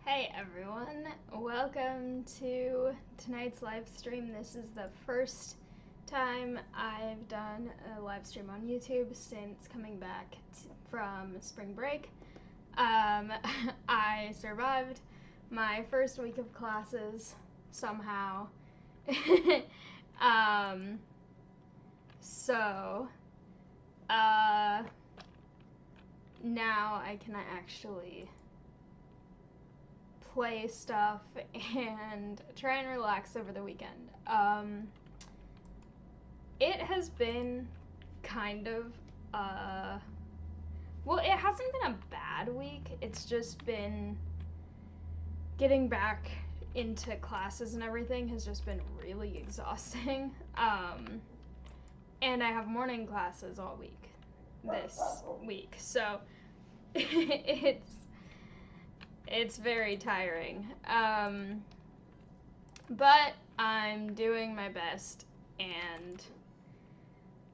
Hey everyone, welcome to tonight's live stream. This is the first time I've done a live stream on YouTube since coming back from spring break. I survived my first week of classes somehow. um, so, now I can actually play stuff and try and relax over the weekend. It has been kind of, well, it hasn't been a bad week. It's just been getting back into classes and everything has just been really exhausting. And I have morning classes all week this week, so it's very tiring. But I'm doing my best, and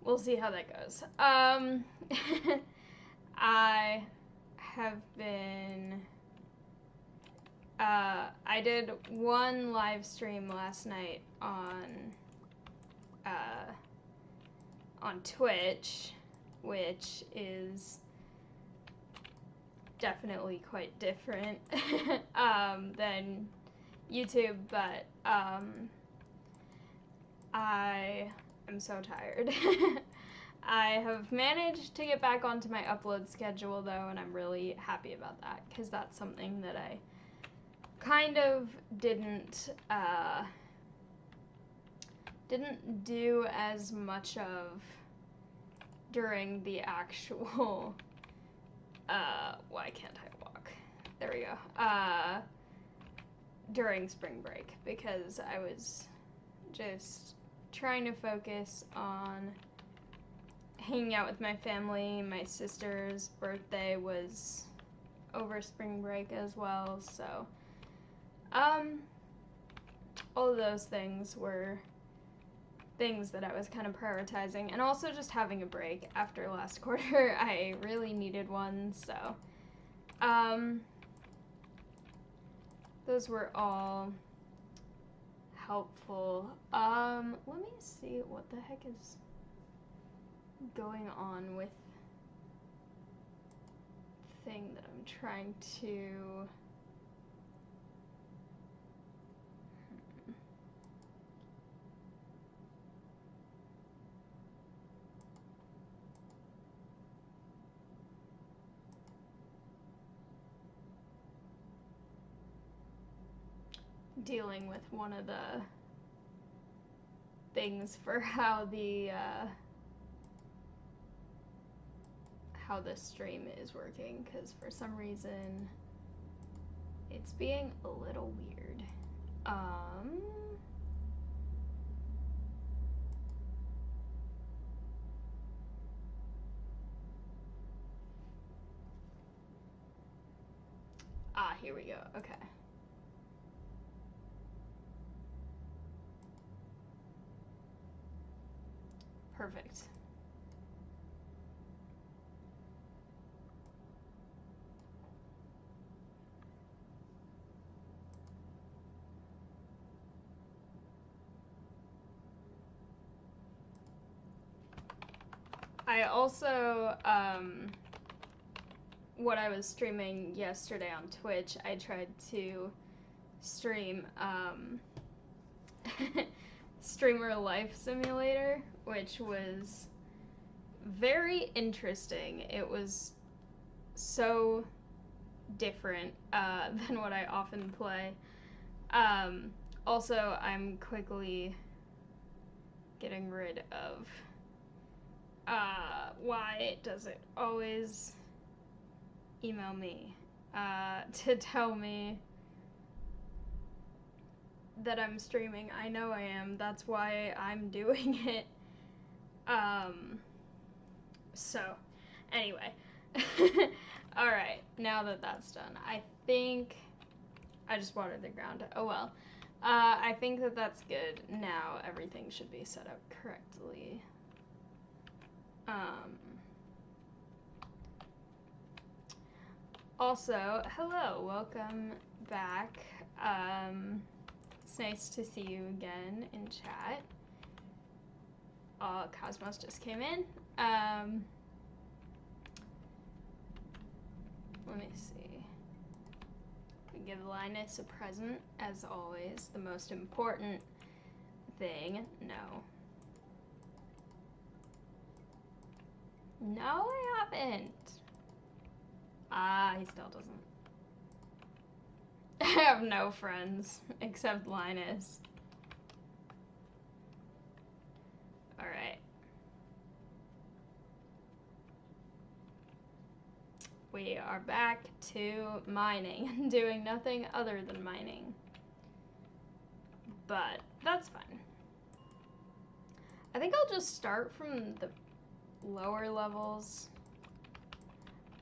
we'll see how that goes. I have been. I did one live stream last night on Twitch, which is definitely quite different than YouTube, but I am so tired. I have managed to get back onto my upload schedule though, and I'm really happy about that because that's something that I kind of didn't do as much of during the actual why can't I walk? There we go. During spring break, because I was just trying to focus on hanging out with my family. My sister's birthday was over spring break as well, so all of those things were things that I was kind of prioritizing, and also just having a break after last quarter. I really needed one, so those were all helpful. Let me see what the heck is going on with the thing that I'm trying to dealing with one of the things for how the stream is working, because for some reason it's being a little weird. Here we go. Okay. Perfect. I also, what I was streaming yesterday on Twitch, I tried to stream, Streamer Life Simulator, which was very interesting. It was so different than what I often play. Also, I'm quickly getting rid of why does it always email me to tell me that I'm streaming. I know I am. That's why I'm doing it. So, anyway. Alright, now that that's done, I think I just watered the ground. Oh well. I think that that's good. Now everything should be set up correctly. Also, hello, welcome back. It's nice to see you again in chat. Cosmos just came in. Let me see. We give Linus a present, as always. The most important thing. No. No, I haven't. He still doesn't. I have no friends except Linus. Alright. We are back to mining, doing nothing other than mining. But that's fine. I think I'll just start from the lower levels.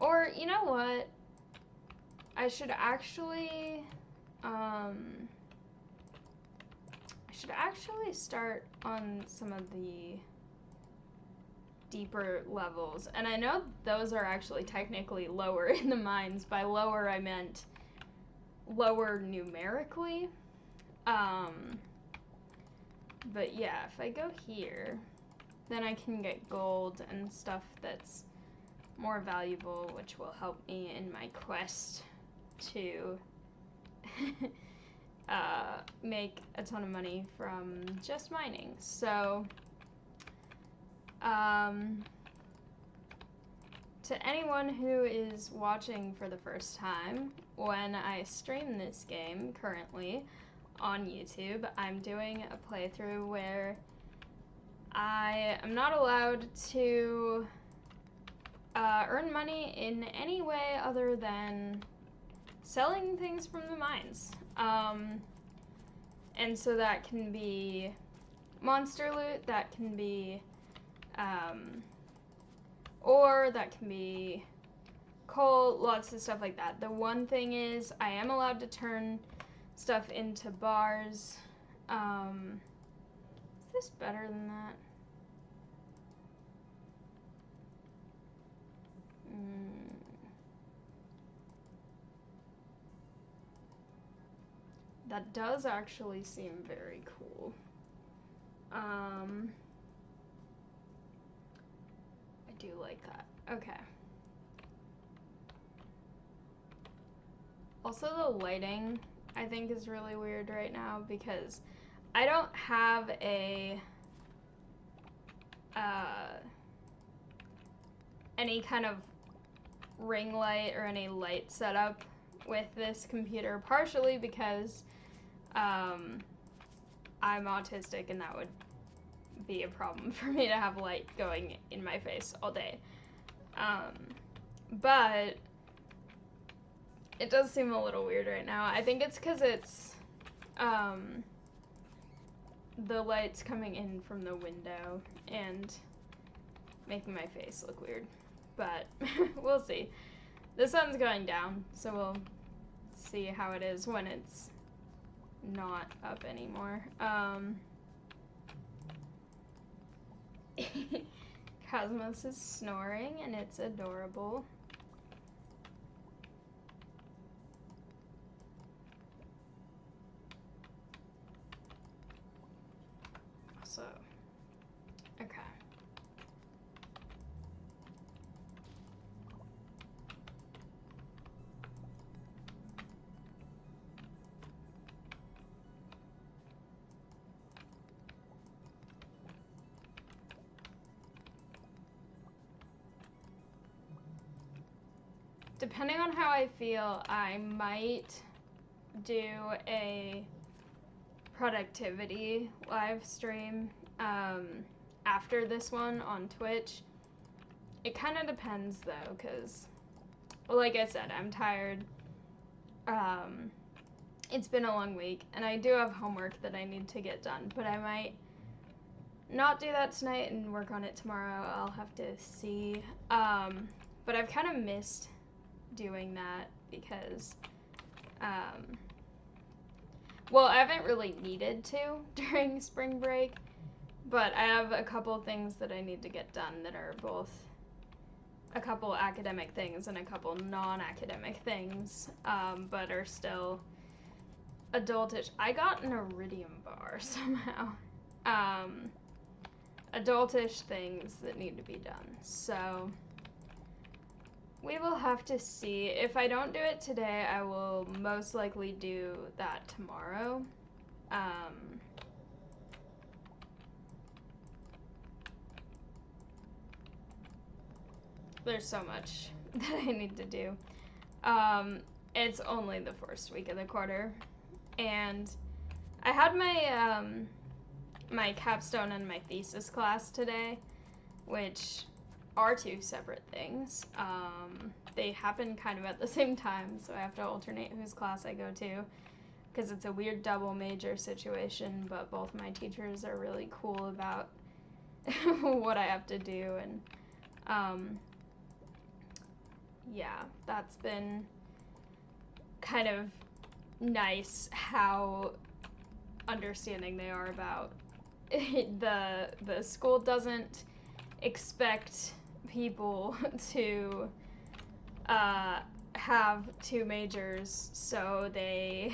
Or, you know what? I should actually start on some of the deeper levels. And I know those are actually technically lower in the mines. By lower, I meant lower numerically. But yeah, if I go here, then I can get gold and stuff that's more valuable, which will help me in my quest to make a ton of money from just mining. So, to anyone who is watching for the first time, when I stream this game currently on YouTube, I'm doing a playthrough where I am not allowed to earn money in any way other than selling things from the mines. And so that can be monster loot, that can be ore, that can be coal, lots of stuff like that. The one thing is I am allowed to turn stuff into bars. Is this better than that? That does actually seem very cool. I do like that. Okay. Also, the lighting, I think, is really weird right now because I don't have a any kind of ring light or any light setup with this computer, partially because I'm autistic and that would be a problem for me to have light going in my face all day. But it does seem a little weird right now. I think it's because it's the light's coming in from the window and making my face look weird. But we'll see. The sun's going down, so we'll see how it is when it's not up anymore. Cosmos is snoring and it's adorable. So, okay. Depending on how I feel, I might do a productivity live stream after this one on Twitch. It kind of depends though, because, well, like I said, I'm tired. It's been a long week, and I do have homework that I need to get done, but I might not do that tonight and work on it tomorrow. I'll have to see. But I've kind of missed doing that because, well, I haven't really needed to during spring break, but I have a couple things that I need to get done that are both a couple academic things and a couple non-academic things, but are still adultish. I got an iridium bar somehow. Adultish things that need to be done. So we will have to see. If I don't do it today, I will most likely do that tomorrow. There's so much that I need to do. It's only the first week of the quarter, and I had my my capstone and my thesis class today, which are two separate things. They happen kind of at the same time, so I have to alternate whose class I go to, because it's a weird double major situation, but both my teachers are really cool about what I have to do, and yeah, that's been kind of nice how understanding they are about it. The school doesn't expect people to have two majors, so they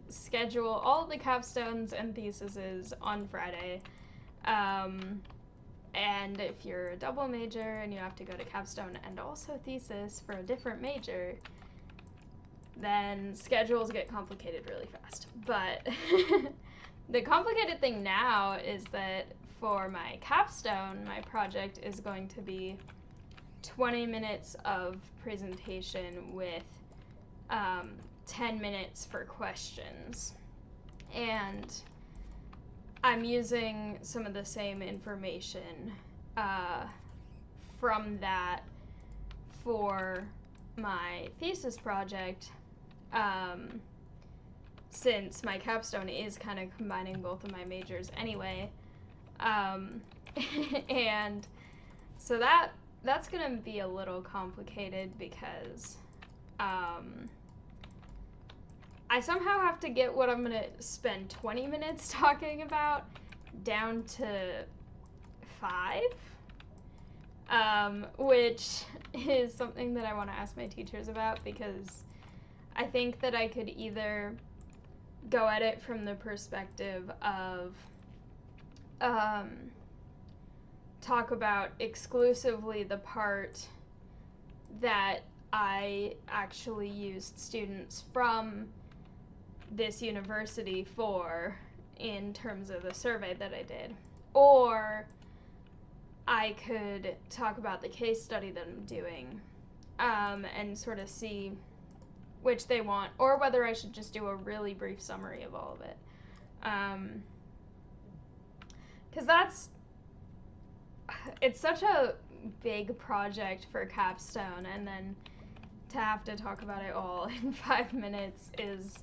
schedule all the capstones and theses on Friday. And if you're a double major and you have to go to capstone and also thesis for a different major, then schedules get complicated really fast. But the complicated thing now is that for my capstone, my project is going to be 20 minutes of presentation with 10 minutes for questions. And I'm using some of the same information from that for my thesis project, since my capstone is kind of combining both of my majors anyway. And so that's going to be a little complicated because I somehow have to get what I'm going to spend 20 minutes talking about down to 5, which is something that I want to ask my teachers about, because I think that I could either go at it from the perspective of talk about exclusively the part that I actually used students from this university for in terms of the survey that I did, or I could talk about the case study that I'm doing, and sort of see which they want, or whether I should just do a really brief summary of all of it, because it's such a big project for capstone, and then to have to talk about it all in 5 minutes is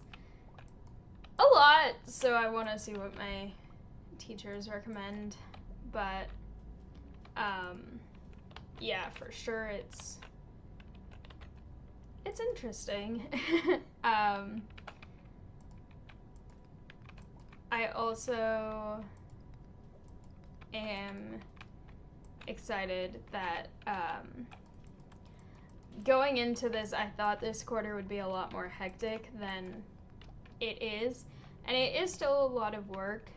a lot, so I want to see what my teachers recommend. But yeah, for sure it's interesting. I also am excited that going into this, I thought this quarter would be a lot more hectic than it is, and it is still a lot of work.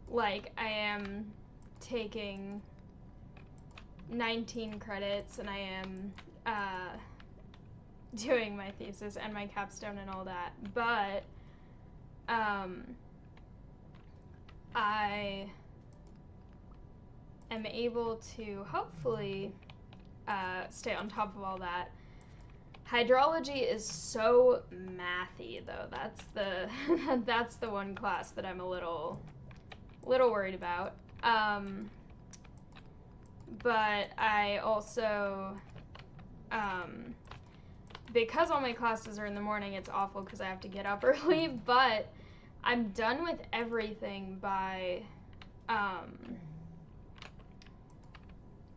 Like, I am taking 19 credits, and I am doing my thesis and my capstone and all that, but I am able to hopefully stay on top of all that. Hydrology is so mathy, though. That's the one class that I'm a little worried about. But I also, because all my classes are in the morning, it's awful because I have to get up early, but I'm done with everything by,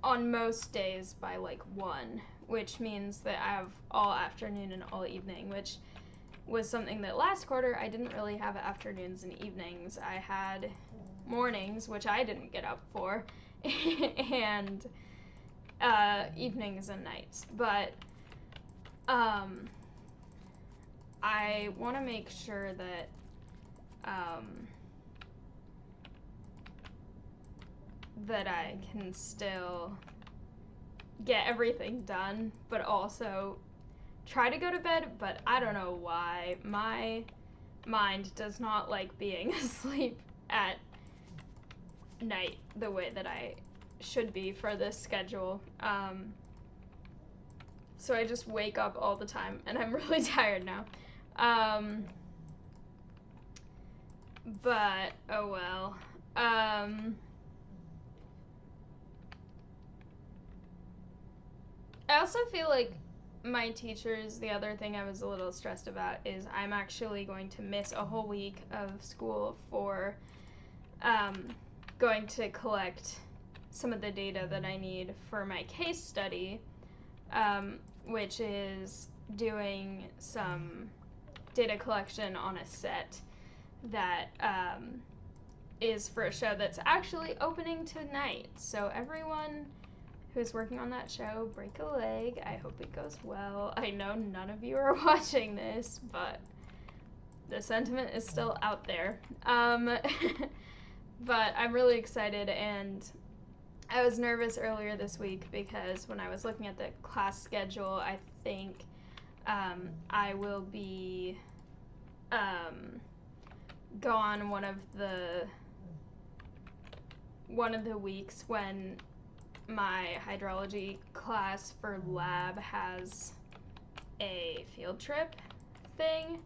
on most days by like 1, which means that I have all afternoon and all evening, which was something that last quarter I didn't really have afternoons and evenings. I had mornings, which I didn't get up for, and evenings and nights, but I want to make sure that that I can still get everything done, but also try to go to bed, but I don't know why. My mind does not like being asleep at night the way that I should be for this schedule. So I just wake up all the time, and I'm really tired now. But, oh well. I also feel like my teachers, the other thing I was a little stressed about is I'm actually going to miss a whole week of school for going to collect some of the data that I need for my case study, which is doing some data collection on a set that is for a show that's actually opening tonight. So everyone who's working on that show, break a leg. I hope it goes well. I know none of you are watching this, but the sentiment is still out there. But I'm really excited, and I was nervous earlier this week because when I was looking at the class schedule, I think I will be gone one of the weeks when my hydrology class for lab has a field trip thing.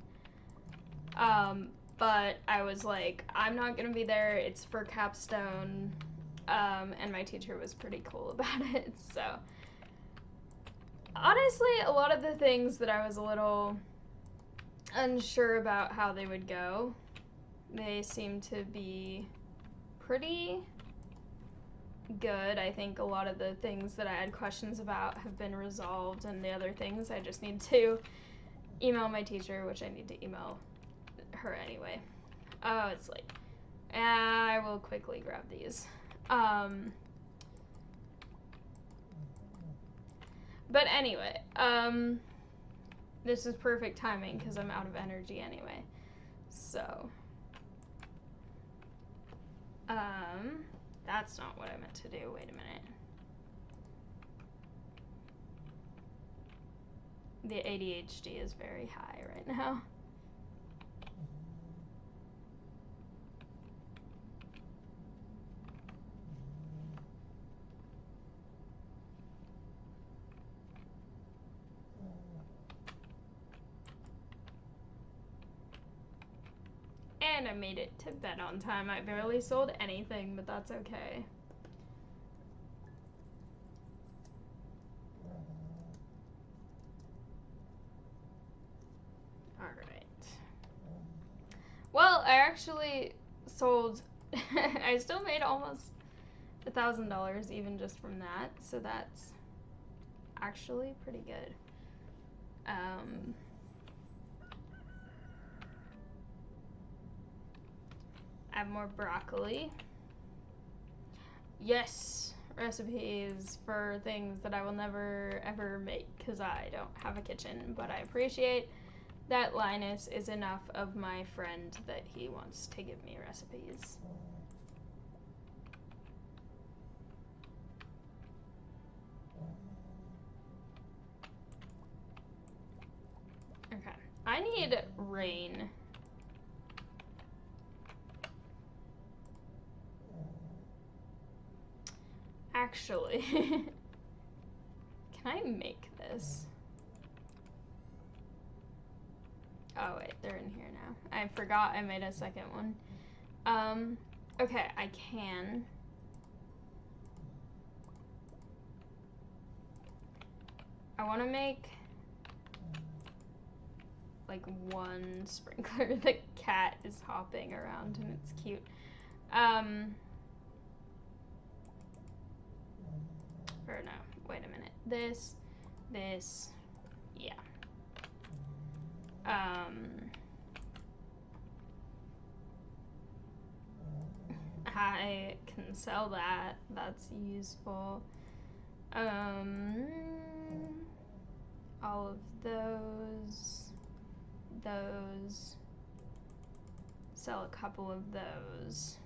But I was like, I'm not gonna be there, it's for capstone, and my teacher was pretty cool about it, so. Honestly, a lot of the things that I was a little unsure about how they would go, they seem to be pretty good. I think a lot of the things that I had questions about have been resolved, and the other things I just need to email my teacher, which I need to email her anyway. Oh, it's late. I will quickly grab these. But anyway, this is perfect timing because I'm out of energy anyway. So, that's not what I meant to do. Wait a minute. The ADHD is very high right now. And I made it to bed on time. I barely sold anything, but that's okay. Alright. Well, I actually sold... I still made almost $1,000 even just from that, so that's actually pretty good. I have more broccoli. Yes, recipes for things that I will never ever make because I don't have a kitchen, but I appreciate that Linus is enough of my friend that he wants to give me recipes. Okay, I need rain. Actually, can I make this? Oh wait, they're in here now. I forgot I made a second one. Okay, I can. I want to make like one sprinkler. The cat is hopping around and it's cute. Or no, wait a minute. This, yeah. I can sell that. That's useful. All of those, sell a couple of those.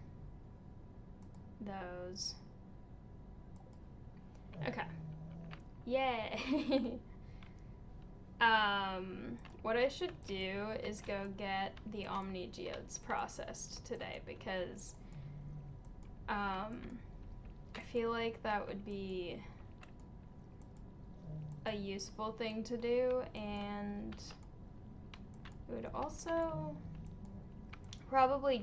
Okay. Yay! What I should do is go get the Omni Geodes processed today because, I feel like that would be a useful thing to do, and it would also probably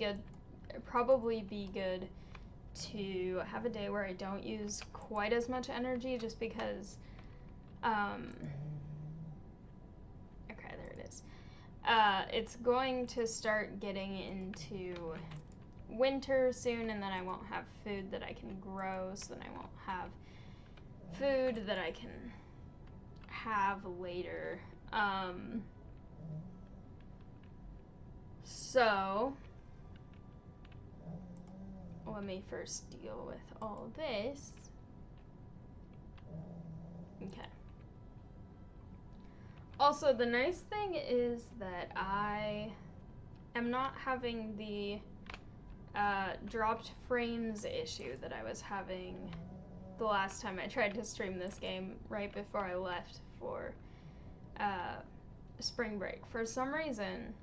be good to have a day where I don't use quite as much energy, just because okay, there it is. It's going to start getting into winter soon, and then I won't have food that I can grow, so then I won't have food that I can have later. So let me first deal with all this. Okay. Also, the nice thing is that I am not having the dropped frames issue that I was having the last time I tried to stream this game right before I left for spring break. For some reason,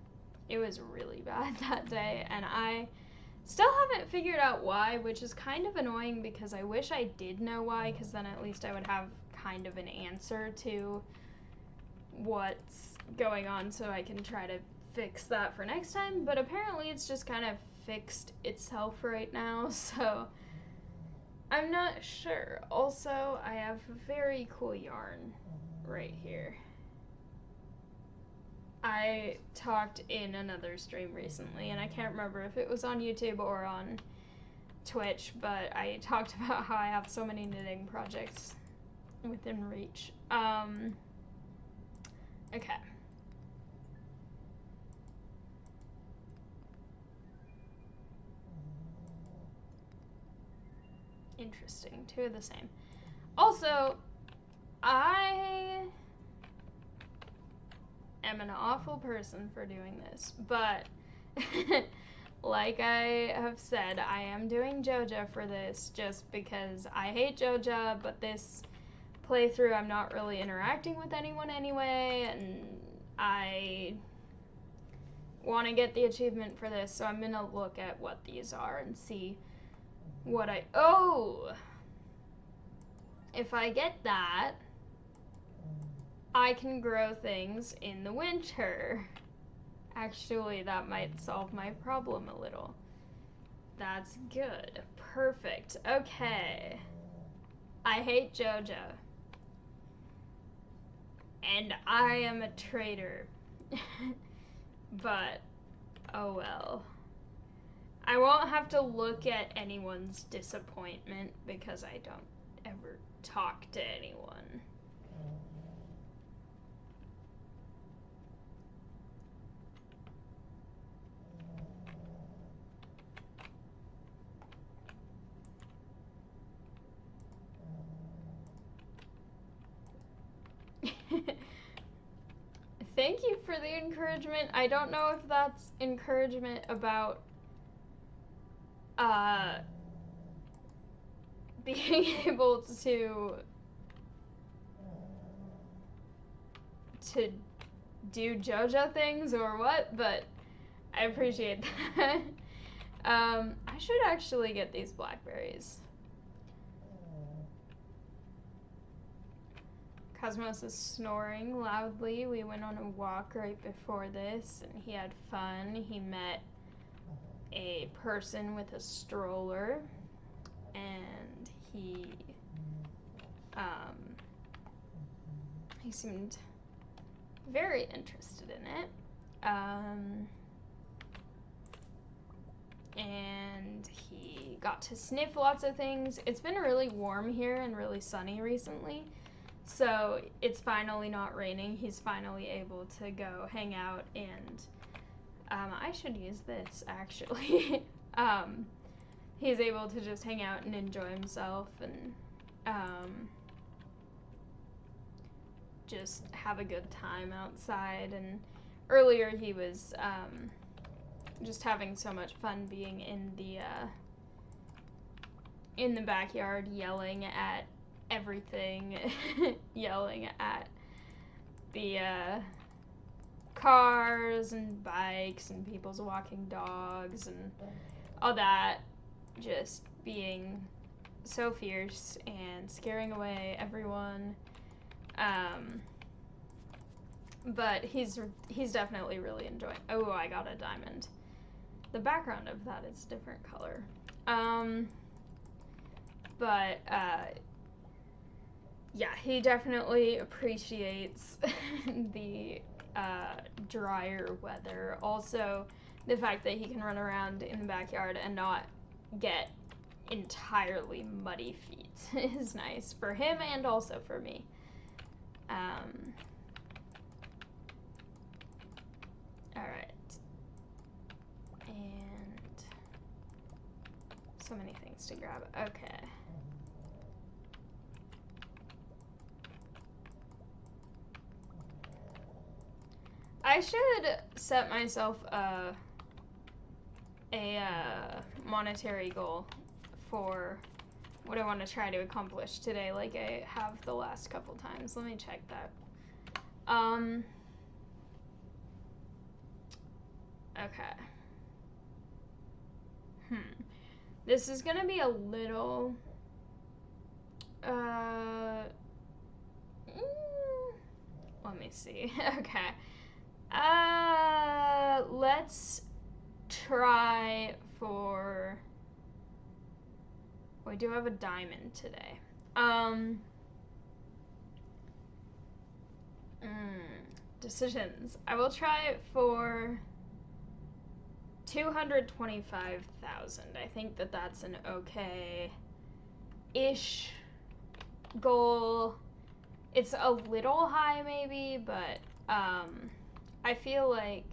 it was really bad that day, and I still haven't figured out why, which is kind of annoying because I wish I did know why, because then at least I would have kind of an answer to what's going on so I can try to fix that for next time, but apparently it's just kind of fixed itself right now, so I'm not sure. Also, I have a very cool yarn right here. I talked in another stream recently, and I can't remember if it was on YouTube or on Twitch, but I talked about how I have so many knitting projects within reach. Okay. Interesting. Two of the same. Also, I am an awful person for doing this, but like I have said, I am doing Joja for this just because I hate Joja, but this playthrough I'm not really interacting with anyone anyway, and I want to get the achievement for this, so I'm gonna look at what these are and see what if I get that, I can grow things in the winter. Actually, that might solve my problem a little. That's good. Perfect. Okay. I hate Joja. And I am a traitor. But, oh well. I won't have to look at anyone's disappointment because I don't ever talk to anyone. Thank you for the encouragement. I don't know if that's encouragement about being able to do Joja things or what, but I appreciate that. I should actually get these blackberries. Cosmos is snoring loudly. We went on a walk right before this, and he had fun. He met a person with a stroller, and he seemed very interested in it. And he got to sniff lots of things. It's been really warm here and really sunny recently, so it's finally not raining. He's finally able to go hang out, and I should use this actually. He's able to just hang out and enjoy himself, and just have a good time outside. And earlier he was just having so much fun being in the backyard, yelling at everything, yelling at the cars and bikes and people's walking dogs and all that, just being so fierce and scaring away everyone. But he's definitely really enjoying. Oh, I got a diamond. The background of that is different color. But yeah, he definitely appreciates the drier weather. Also, the fact that he can run around in the backyard and not get entirely muddy feet is nice for him and also for me. Alright. And so many things to grab. Okay. I should set myself a monetary goal for what I want to try to accomplish today, like I have the last couple times. Let me check that. Okay. This is gonna be a little let me see. Okay. Let's try for... We do have a diamond today. Decisions. I will try for 225,000. I think that's an okay-ish goal. It's a little high maybe, but I feel like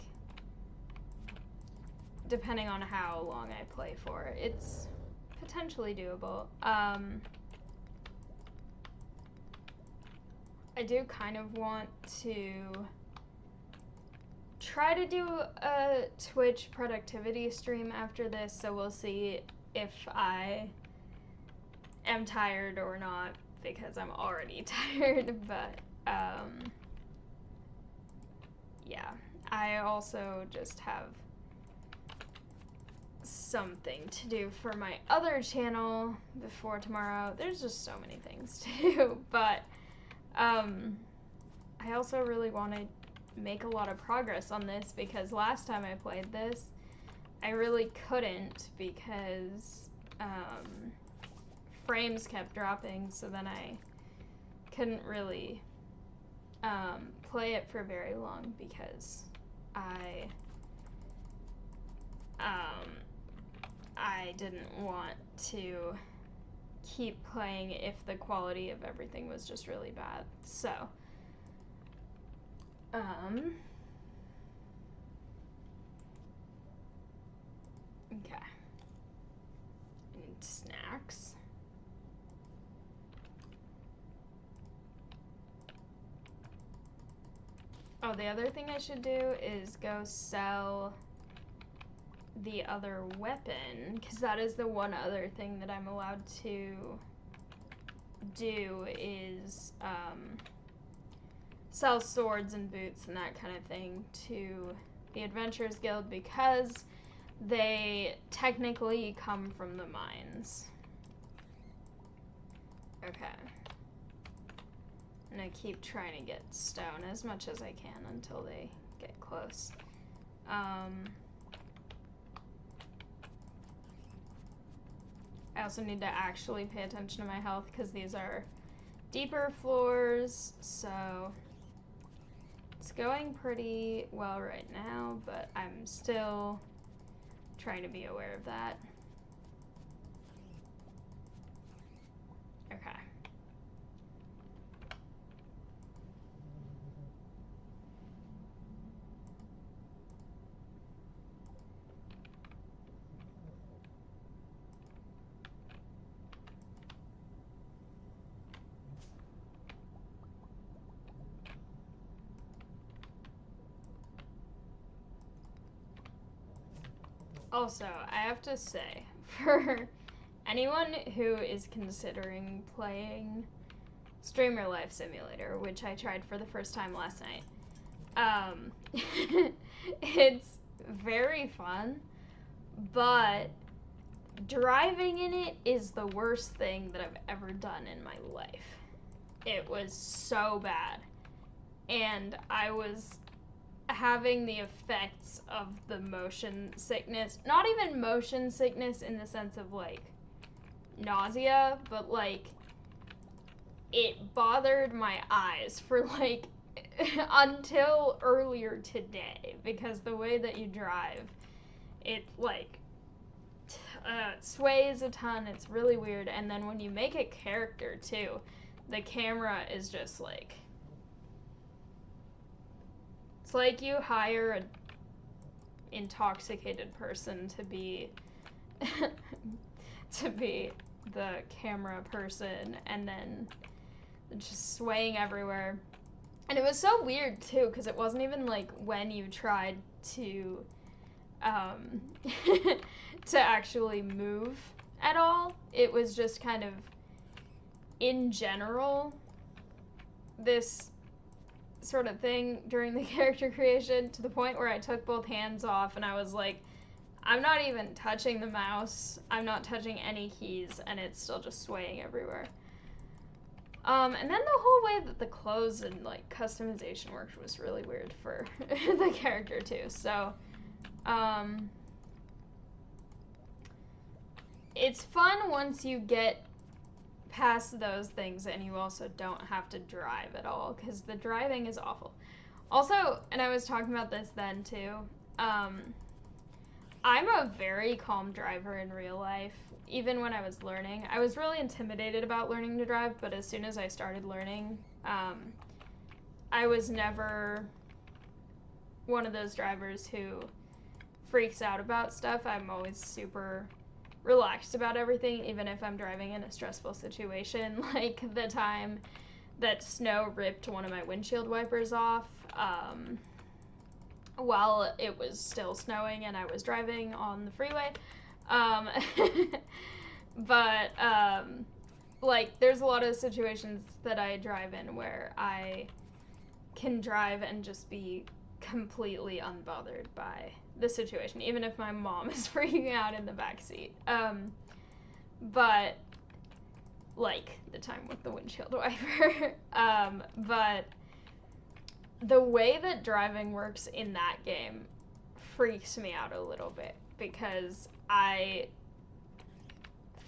depending on how long I play for, it's potentially doable. I do kind of want to try to do a Twitch productivity stream after this, so we'll see if I am tired or not, because I'm already tired, but yeah. I also just have something to do for my other channel before tomorrow. There's just so many things to do, but I also really want to make a lot of progress on this, because last time I played this, I really couldn't because frames kept dropping, so then I couldn't really play it for very long because I didn't want to keep playing if the quality of everything was just really bad. So, okay. I need snacks. Oh, the other thing I should do is go sell the other weapon, because that is the one other thing that I'm allowed to do is sell swords and boots and that kind of thing to the Adventurers Guild, because they technically come from the mines. Okay. I'm gonna keep trying to get stone as much as I can until they get close. I also need to actually pay attention to my health, because these are deeper floors, so it's going pretty well right now, but I'm still trying to be aware of that. Okay. Also, I have to say, for anyone who is considering playing Streamer Life Simulator, which I tried for the first time last night, it's very fun, but driving in it is the worst thing that I've ever done in my life. It was so bad. And I was having the effects of the motion sickness. Not even motion sickness in the sense of, like, nausea, but, like, it bothered my eyes for, like, until earlier today. Because the way that you drive, it, like, sways a ton. It's really weird. And then when you make a character, too, the camera is just, like... It's like you hire an intoxicated person to be the camera person, and then just swaying everywhere. And it was so weird too, because it wasn't even like when you tried to to actually move at all. It was just kind of in general this sort of thing during the character creation, to the point where I took both hands off and I was like, I'm not even touching the mouse, I'm not touching any keys, and it's still just swaying everywhere. And then the whole way that the clothes and like customization worked was really weird for the character too. So it's fun once you get past those things and you also don't have to drive at all, because the driving is awful. Also, and I was talking about this then too, I'm a very calm driver in real life. Even when I was learning, I was really intimidated about learning to drive, but as soon as I started learning, I was never one of those drivers who freaks out about stuff. I'm always super relaxed about everything, even if I'm driving in a stressful situation, like the time that snow ripped one of my windshield wipers off while it was still snowing and I was driving on the freeway. But like there's a lot of situations that I drive in where I can drive and just be completely unbothered by the situation, even if my mom is freaking out in the back seat. But like the time with the windshield wiper. But the way that driving works in that game freaks me out a little bit, because I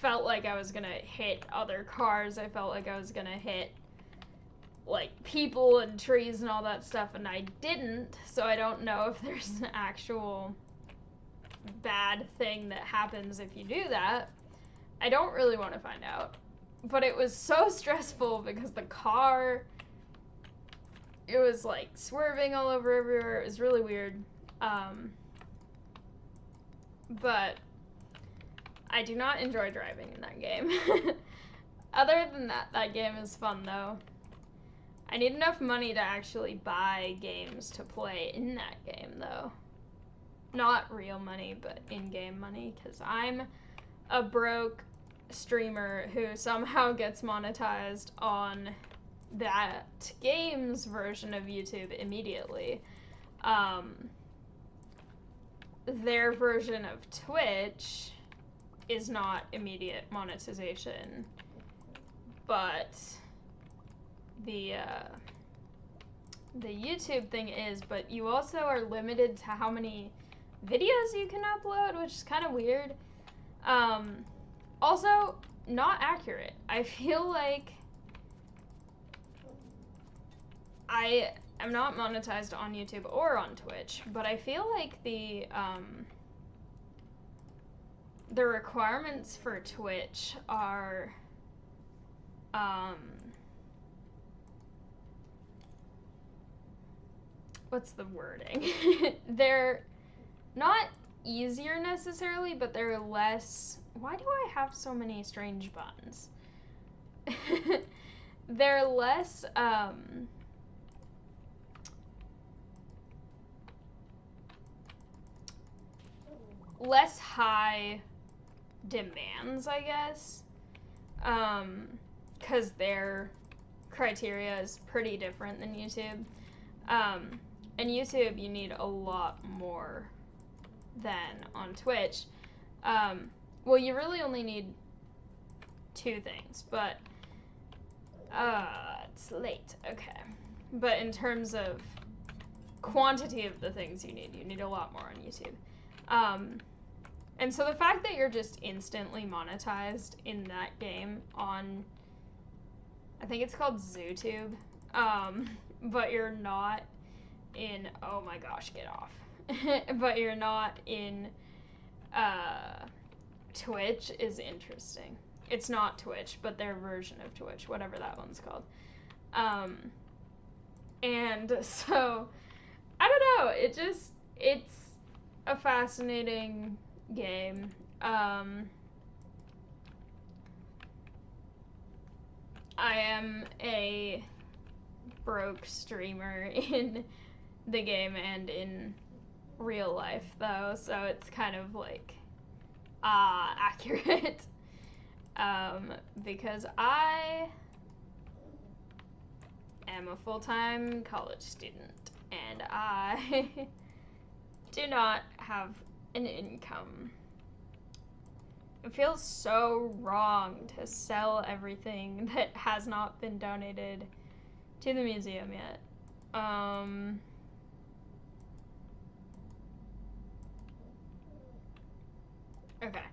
felt like I was gonna hit other cars. I felt like I was gonna hit like people and trees and all that stuff, and I didn't, so I don't know if there's an actual bad thing that happens if you do that. I don't really want to find out, but it was so stressful because the car, it was like swerving all over everywhere. It was really weird. But I do not enjoy driving in that game. Other than that, that game is fun though. I need enough money to actually buy games to play in that game, though. Not real money, but in-game money, because I'm a broke streamer who somehow gets monetized on that game's version of YouTube immediately. Their version of Twitch is not immediate monetization, but the YouTube thing is, but you also are limited to how many videos you can upload, which is kind of weird. Also, not accurate. I feel like I am not monetized on YouTube or on Twitch, but I feel like the requirements for Twitch are what's the wording? They're not easier necessarily, but they're less... Why do I have so many strange buttons? They're less, less high demands, I guess, because their criteria is pretty different than YouTube. And YouTube, you need a lot more than on Twitch. Well, you really only need 2 things, but it's late. Okay. But in terms of quantity of the things you need a lot more on YouTube. And so the fact that you're just instantly monetized in that game on, I think it's called ZooTube, but you're not in, oh my gosh, get off. But you're not in Twitch is interesting. It's not Twitch, but their version of Twitch, whatever that one's called. And so, I don't know, it's a fascinating game. I am a broke streamer in the game and in real life, though, so it's kind of like accurate. Because I am a full-time college student and I do not have an income. It feels so wrong to sell everything that has not been donated to the museum yet. Okay.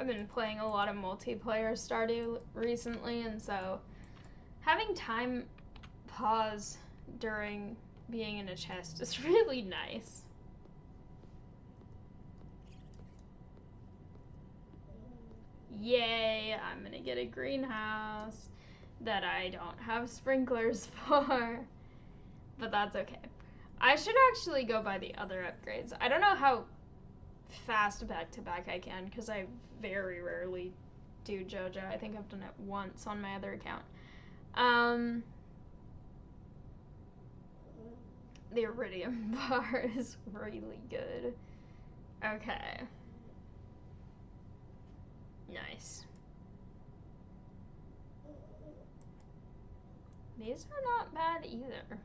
I've been playing a lot of multiplayer Stardew recently, and so having time pause during being in a chest is really nice. Yay, I'm gonna get a greenhouse that I don't have sprinklers for, but that's okay. I should actually go buy the other upgrades. I don't know how fast back-to-back I can, because I very rarely do JoJo. I think I've done it once on my other account. The Iridium bar is really good. Okay. Nice. These are not bad either.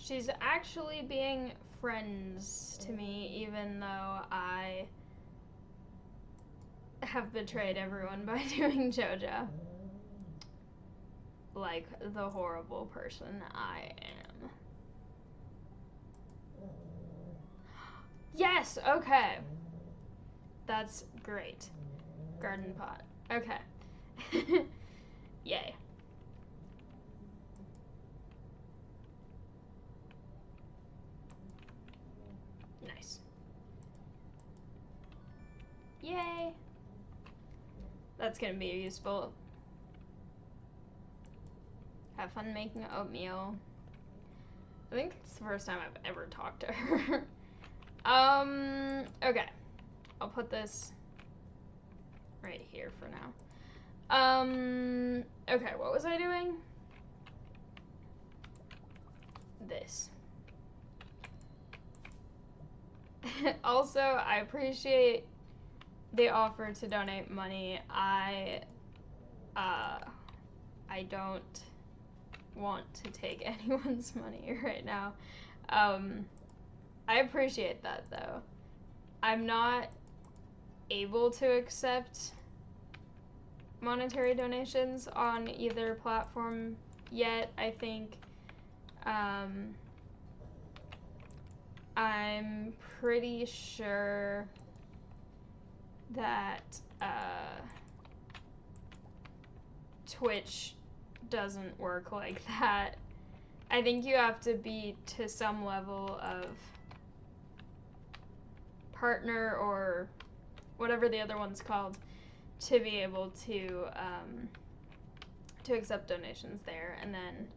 She's actually being friends to me, even though I have betrayed everyone by doing JoJo. Like the horrible person I am. Yes, okay. That's great. Garden pot. Okay. Yay. Nice. Yay. That's gonna be useful. Have fun making oatmeal. I think it's the first time I've ever talked to her. Okay. I'll put this right here for now. Okay, what was I doing? This. Also, I appreciate the offer to donate money. I don't want to take anyone's money right now. I appreciate that, though. I'm not able to accept monetary donations on either platform yet, I think. I'm pretty sure that Twitch doesn't work like that. I think you have to be to some level of partner or whatever the other one's called to be able to accept donations there. And then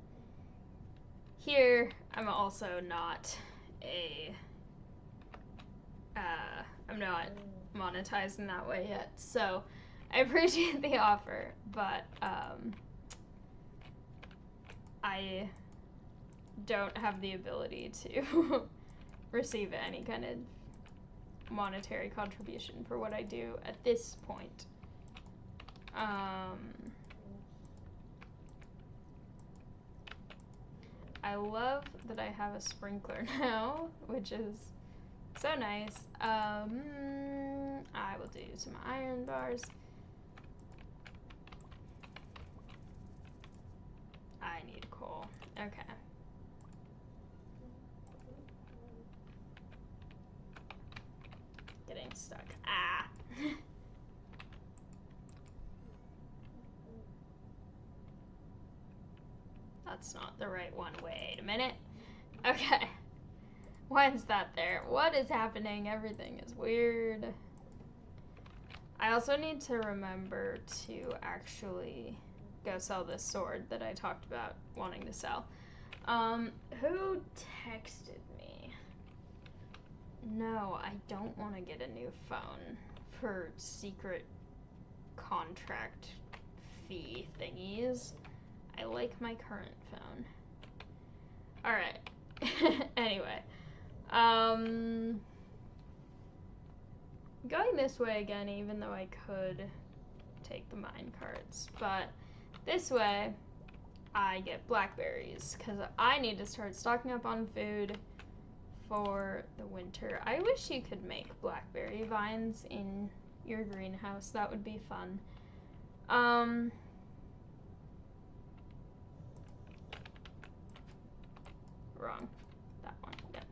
here, I'm also not I'm not monetized in that way yet. So I appreciate the offer, but I don't have the ability to receive any kind of monetary contribution for what I do at this point. I love that I have a sprinkler now, which is so nice. I will do some iron bars. I need coal. Okay. Getting stuck. Ah! That's not the right one. Wait a minute. Okay. Why is that there? What is happening? Everything is weird. I also need to remember to actually go sell this sword that I talked about wanting to sell. Who texted me? No, I don't want to get a new phone for secret contract fee thingies. I like my current phone. Alright. Anyway. Going this way again, even though I could take the mine carts. But this way, I get blackberries, because I need to start stocking up on food for the winter. I wish you could make blackberry vines in your greenhouse. That would be fun. Wrong. That one. Yep.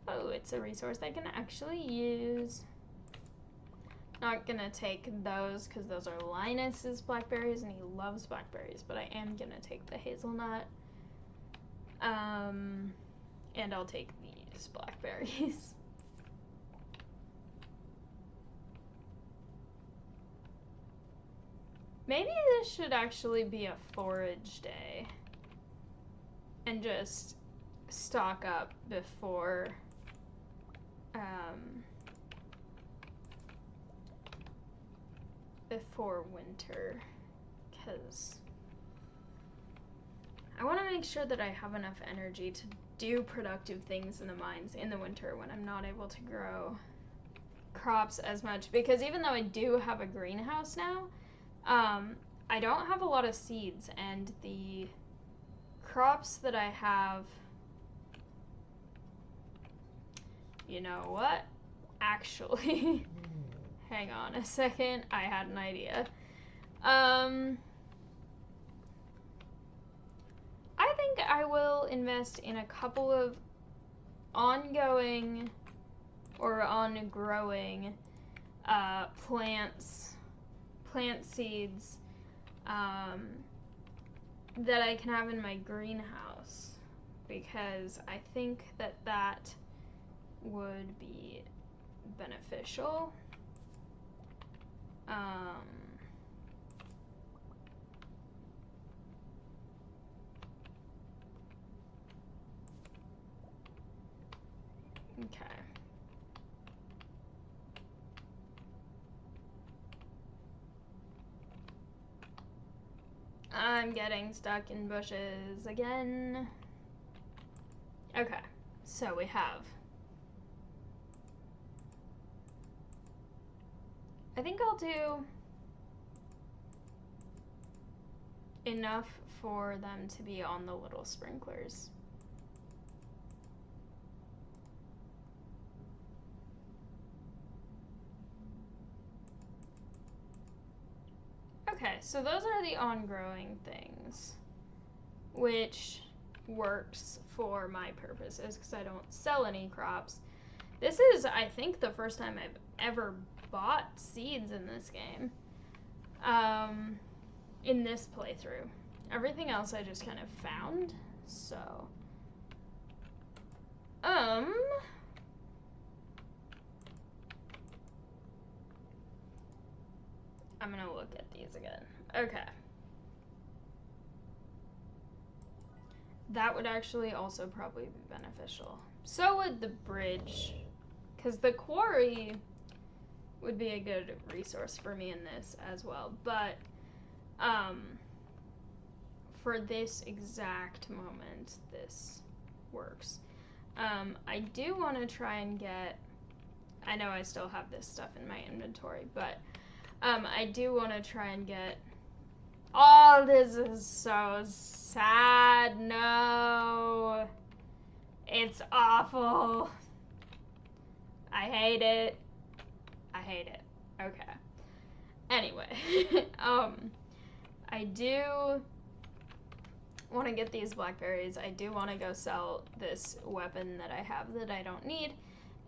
Oh, it's a resource I can actually use. Not gonna take those because those are Linus's blackberries and he loves blackberries, but I am gonna take the hazelnut. And I'll take these blackberries. Maybe this should actually be a forage day and just stock up before winter, because I want to make sure that I have enough energy to do productive things in the mines in the winter when I'm not able to grow crops as much, because even though I do have a greenhouse now, I don't have a lot of seeds, and the crops that I have, you know what? Actually, hang on a second, I had an idea. I think I will invest in a couple of ongoing or on-growing plant seeds that I can have in my greenhouse, because I think that that would be beneficial. Okay. I'm getting stuck in bushes again. Okay, so we have, I think I'll do enough for them to be on the little sprinklers. Okay, so those are the on-growing things, which works for my purposes because I don't sell any crops. This is, I think, the first time I've ever bought seeds in this game. in this playthrough. Everything else I just kind of found, so. I'm gonna look at these again. Okay. That would actually also probably be beneficial. So would the bridge, because the quarry would be a good resource for me in this as well. But for this exact moment, this works. I do want to try and get, I know I still have this stuff in my inventory, but I do want to try and get, oh, this is so sad. No, it's awful. I hate it. I hate it. Okay. Anyway, I do want to get these blackberries. I do want to go sell this weapon that I have that I don't need.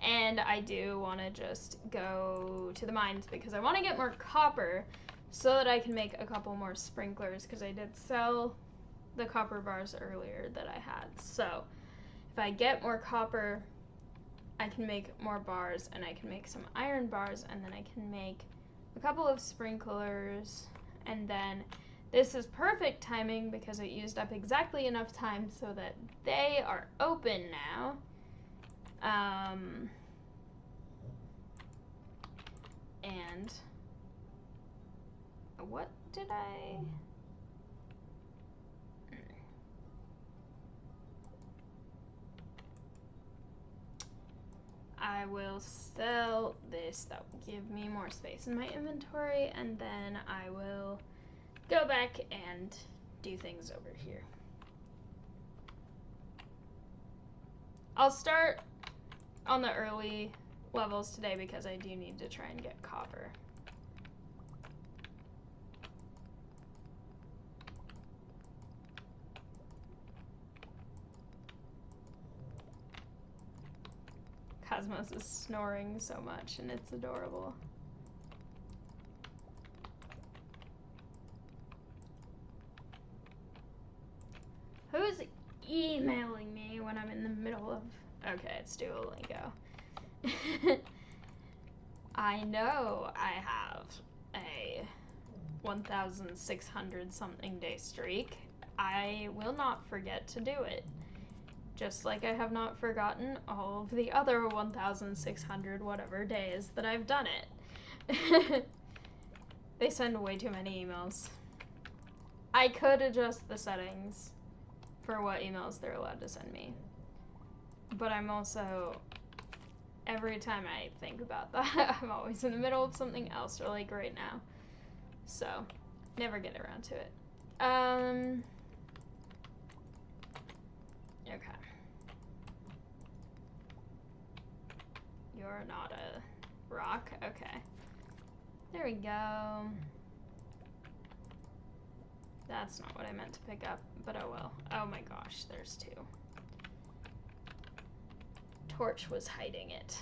And I do want to just go to the mines because I want to get more copper so that I can make a couple more sprinklers, because I did sell the copper bars earlier that I had. So if I get more copper, I can make more bars, and I can make some iron bars, and then I can make a couple of sprinklers, and then this is perfect timing because it used up exactly enough time so that they are open now. And what did I will sell this. That will give me more space in my inventory, and then I will go back and do things over here. I'll start on the early levels today because I do need to try and get copper. Cosmos is snoring so much, and it's adorable. Who's emailing me when I'm in the middle of... Okay, it's Duolingo. I know I have a 1,600 something day streak. I will not forget to do it. Just like I have not forgotten all of the other 1,600 whatever days that I've done it. They send way too many emails. I could adjust the settings for what emails they're allowed to send me. But I'm also, every time I think about that, I'm always in the middle of something else, or like right now. So, never get around to it. Okay. You're not a rock? Okay. There we go. That's not what I meant to pick up, but oh well. Oh my gosh, there's two. Torch was hiding it.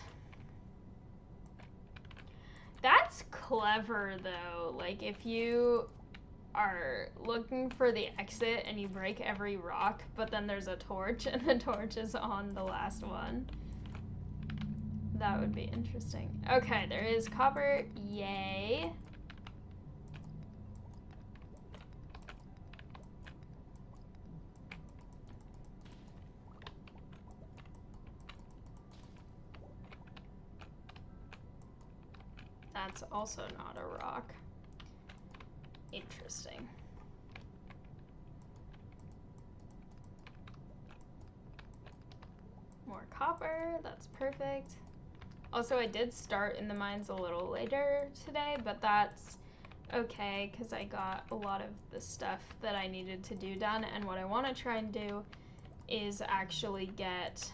That's clever though. Like if you are looking for the exit and you break every rock, but then there's a torch and the torch is on the last one. That would be interesting. Okay, there is copper. Yay. That's also not a rock. Interesting. More copper, that's perfect. Also, I did start in the mines a little later today, but that's okay because I got a lot of the stuff that I needed to do done, and what I want to try and do is actually get,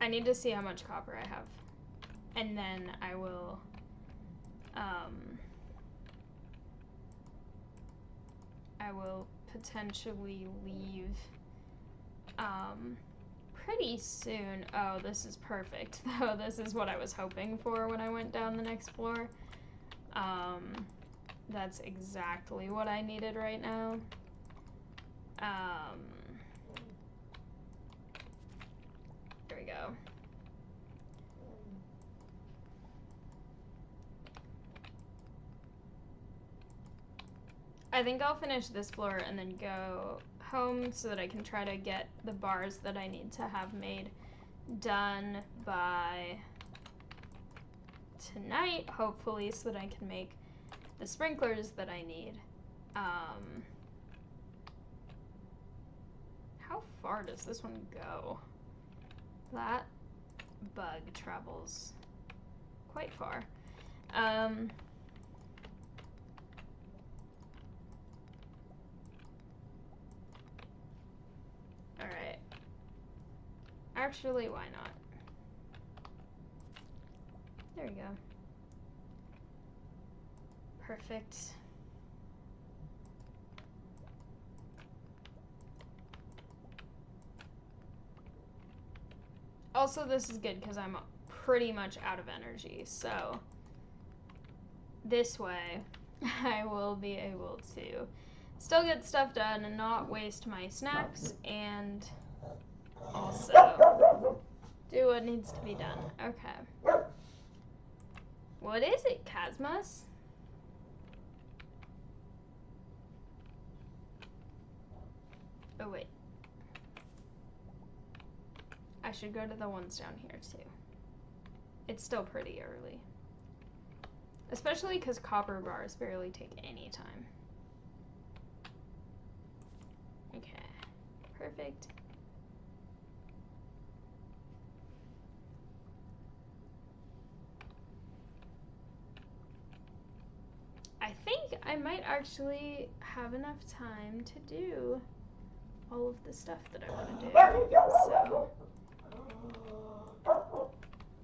I need to see how much copper I have, and then I will, potentially leave, pretty soon. Oh, this is perfect, though. This is what I was hoping for when I went down the next floor. That's exactly what I needed right now. There we go. I think I'll finish this floor and then go home so that I can try to get the bars that I need to have made done by tonight, hopefully, so that I can make the sprinklers that I need. How far does this one go? That bug travels quite far. Alright. Actually, why not? There we go. Perfect. Also, this is good because I'm pretty much out of energy, so this way I will be able to still get stuff done and not waste my snacks, and also do what needs to be done. Okay. What is it, Casmus? Oh, wait. I should go to the ones down here, too. It's still pretty early. Especially because copper bars barely take any time. Okay. Perfect. I think I might actually have enough time to do all of the stuff that I want to do.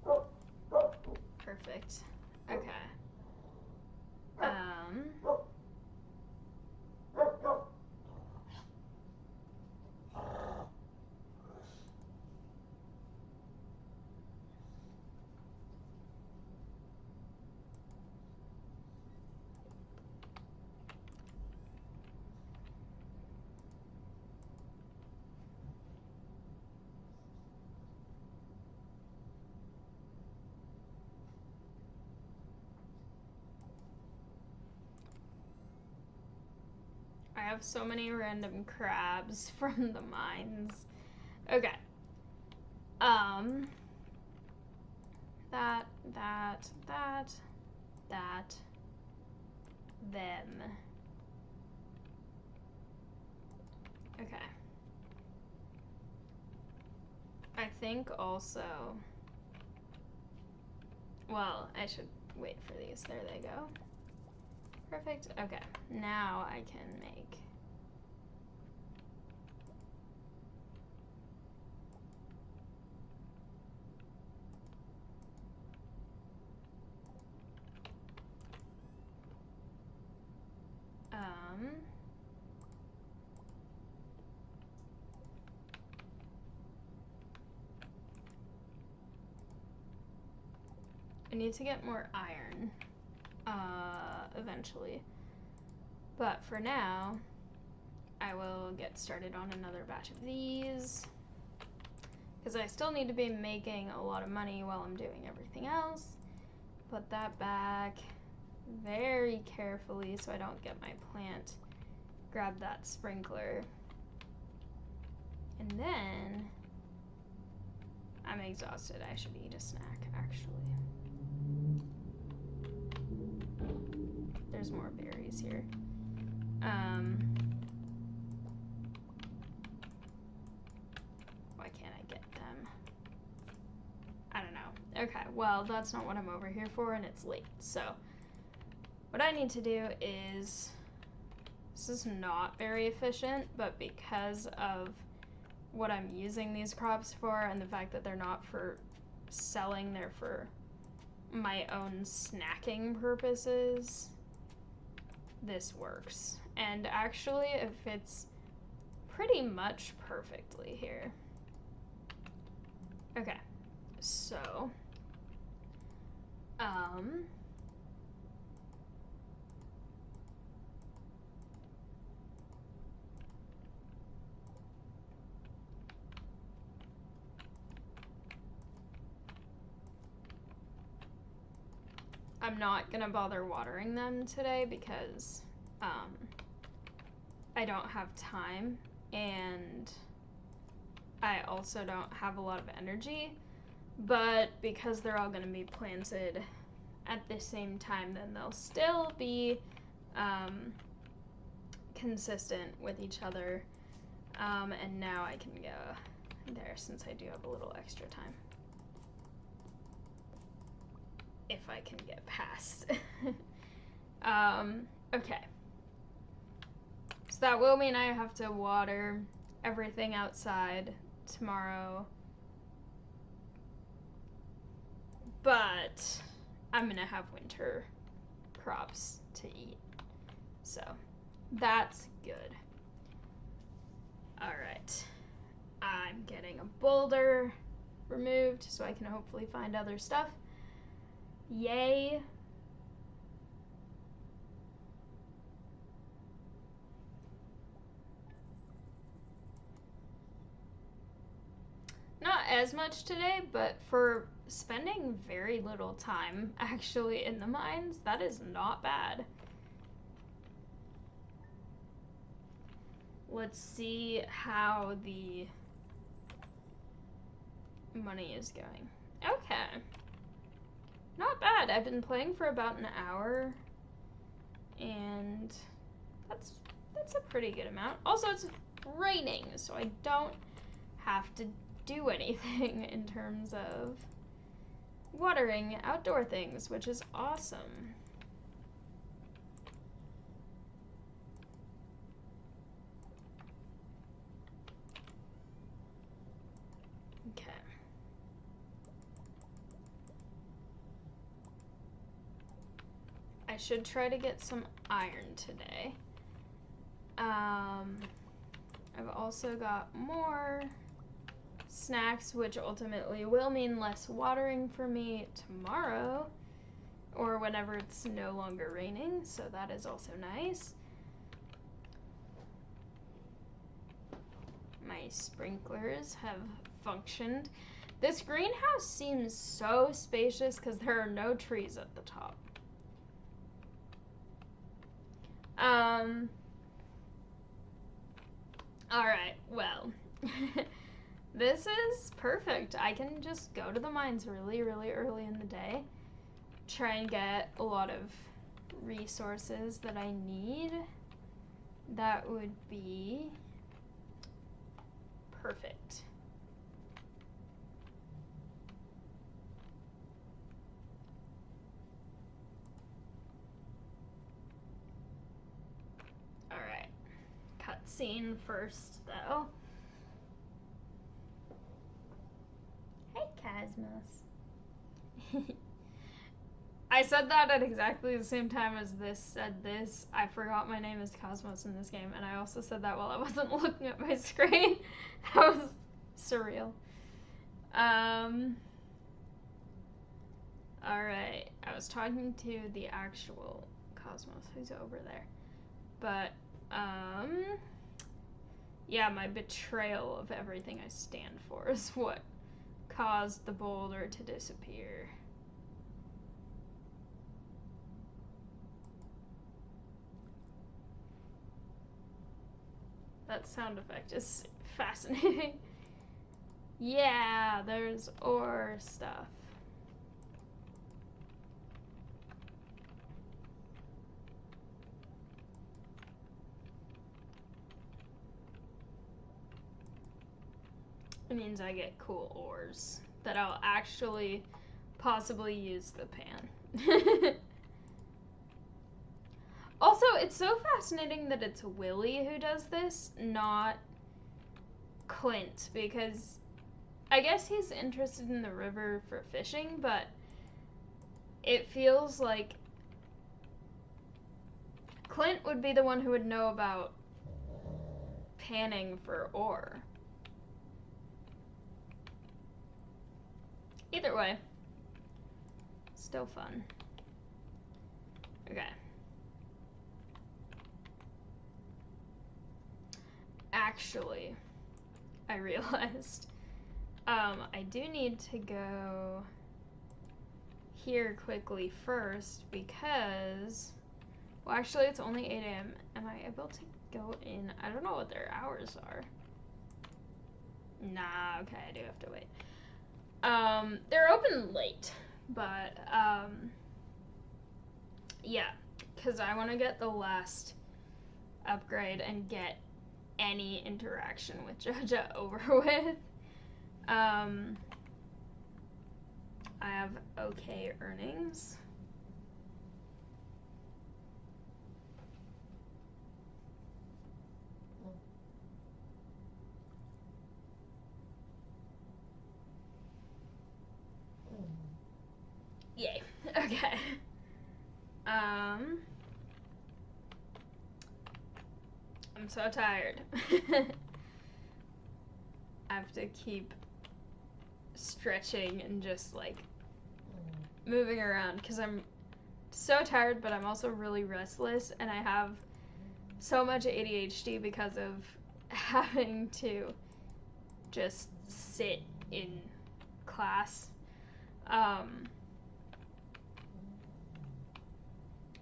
So, perfect. Okay. I have so many random crabs from the mines. Okay. That, them. Okay. I think also, well, I should wait for these. There they go. Perfect. Okay. Now I can make I need to get more iron eventually. But for now, I will get started on another batch of these. Because I still need to be making a lot of money while I'm doing everything else. Put that back very carefully so I don't get my plant. Grab that sprinkler. And then, I'm exhausted. I should eat a snack, actually. There's more berries here. Why can't I get them? I don't know. Okay, well, that's not what I'm over here for, and it's late. So, what I need to do is, this is not very efficient, but because of what I'm using these crops for and the fact that they're not for selling, they're for my own snacking purposes, this works. And actually, it fits pretty much perfectly here. Okay, so, I'm not gonna bother watering them today because I don't have time, and I also don't have a lot of energy. But because they're all gonna be planted at the same time, then they'll still be consistent with each other. And now I can go there since I do have a little extra time. If I can get past. Okay. So that will mean I have to water everything outside tomorrow. But I'm gonna have winter crops to eat. So that's good. Alright. I'm getting a boulder removed so I can hopefully find other stuff. Yay. Not as much today, but for spending very little time actually in the mines, that is not bad. Let's see how the money is going. Okay. Not bad. I've been playing for about an hour, and that's a pretty good amount. Also, it's raining, so I don't have to do anything in terms of watering outdoor things, which is awesome. Okay. I should try to get some iron today. I've also got more snacks, which ultimately will mean less watering for me tomorrow, or whenever it's no longer raining, so that is also nice. My sprinklers have functioned. This greenhouse seems so spacious because there are no trees at the top. Alright, well, this is perfect. I can just go to the mines really, really early in the day, try and get a lot of resources that I need. That would be perfect. Alright, cutscene first though. Hey, Cosmos. I said that at exactly the same time as this said this. I forgot my name is Cosmos in this game, and I also said that while I wasn't looking at my screen. That was surreal. Alright, I was talking to the actual Cosmos who's over there. But, yeah, my betrayal of everything I stand for is what caused the boulder to disappear. That sound effect is fascinating. Yeah, there's ore stuff. It means I get cool ores that I'll actually possibly use the pan. Also, it's so fascinating that it's Willy who does this, not Clint, because I guess he's interested in the river for fishing, but it feels like Clint would be the one who would know about panning for ore. Either way, still fun. Okay. Actually, I realized I do need to go here quickly first because, well, actually it's only 8 a.m. Am I able to go in? I don't know what their hours are. Nah, okay, I do have to wait. They're open late, but, yeah, because I want to get the last upgrade and get any interaction with Jaja over with. I have okay earnings. Yay. Okay. I'm so tired. I have to keep stretching and just like moving around because I'm so tired, but I'm also really restless, and I have so much ADHD because of having to just sit in class.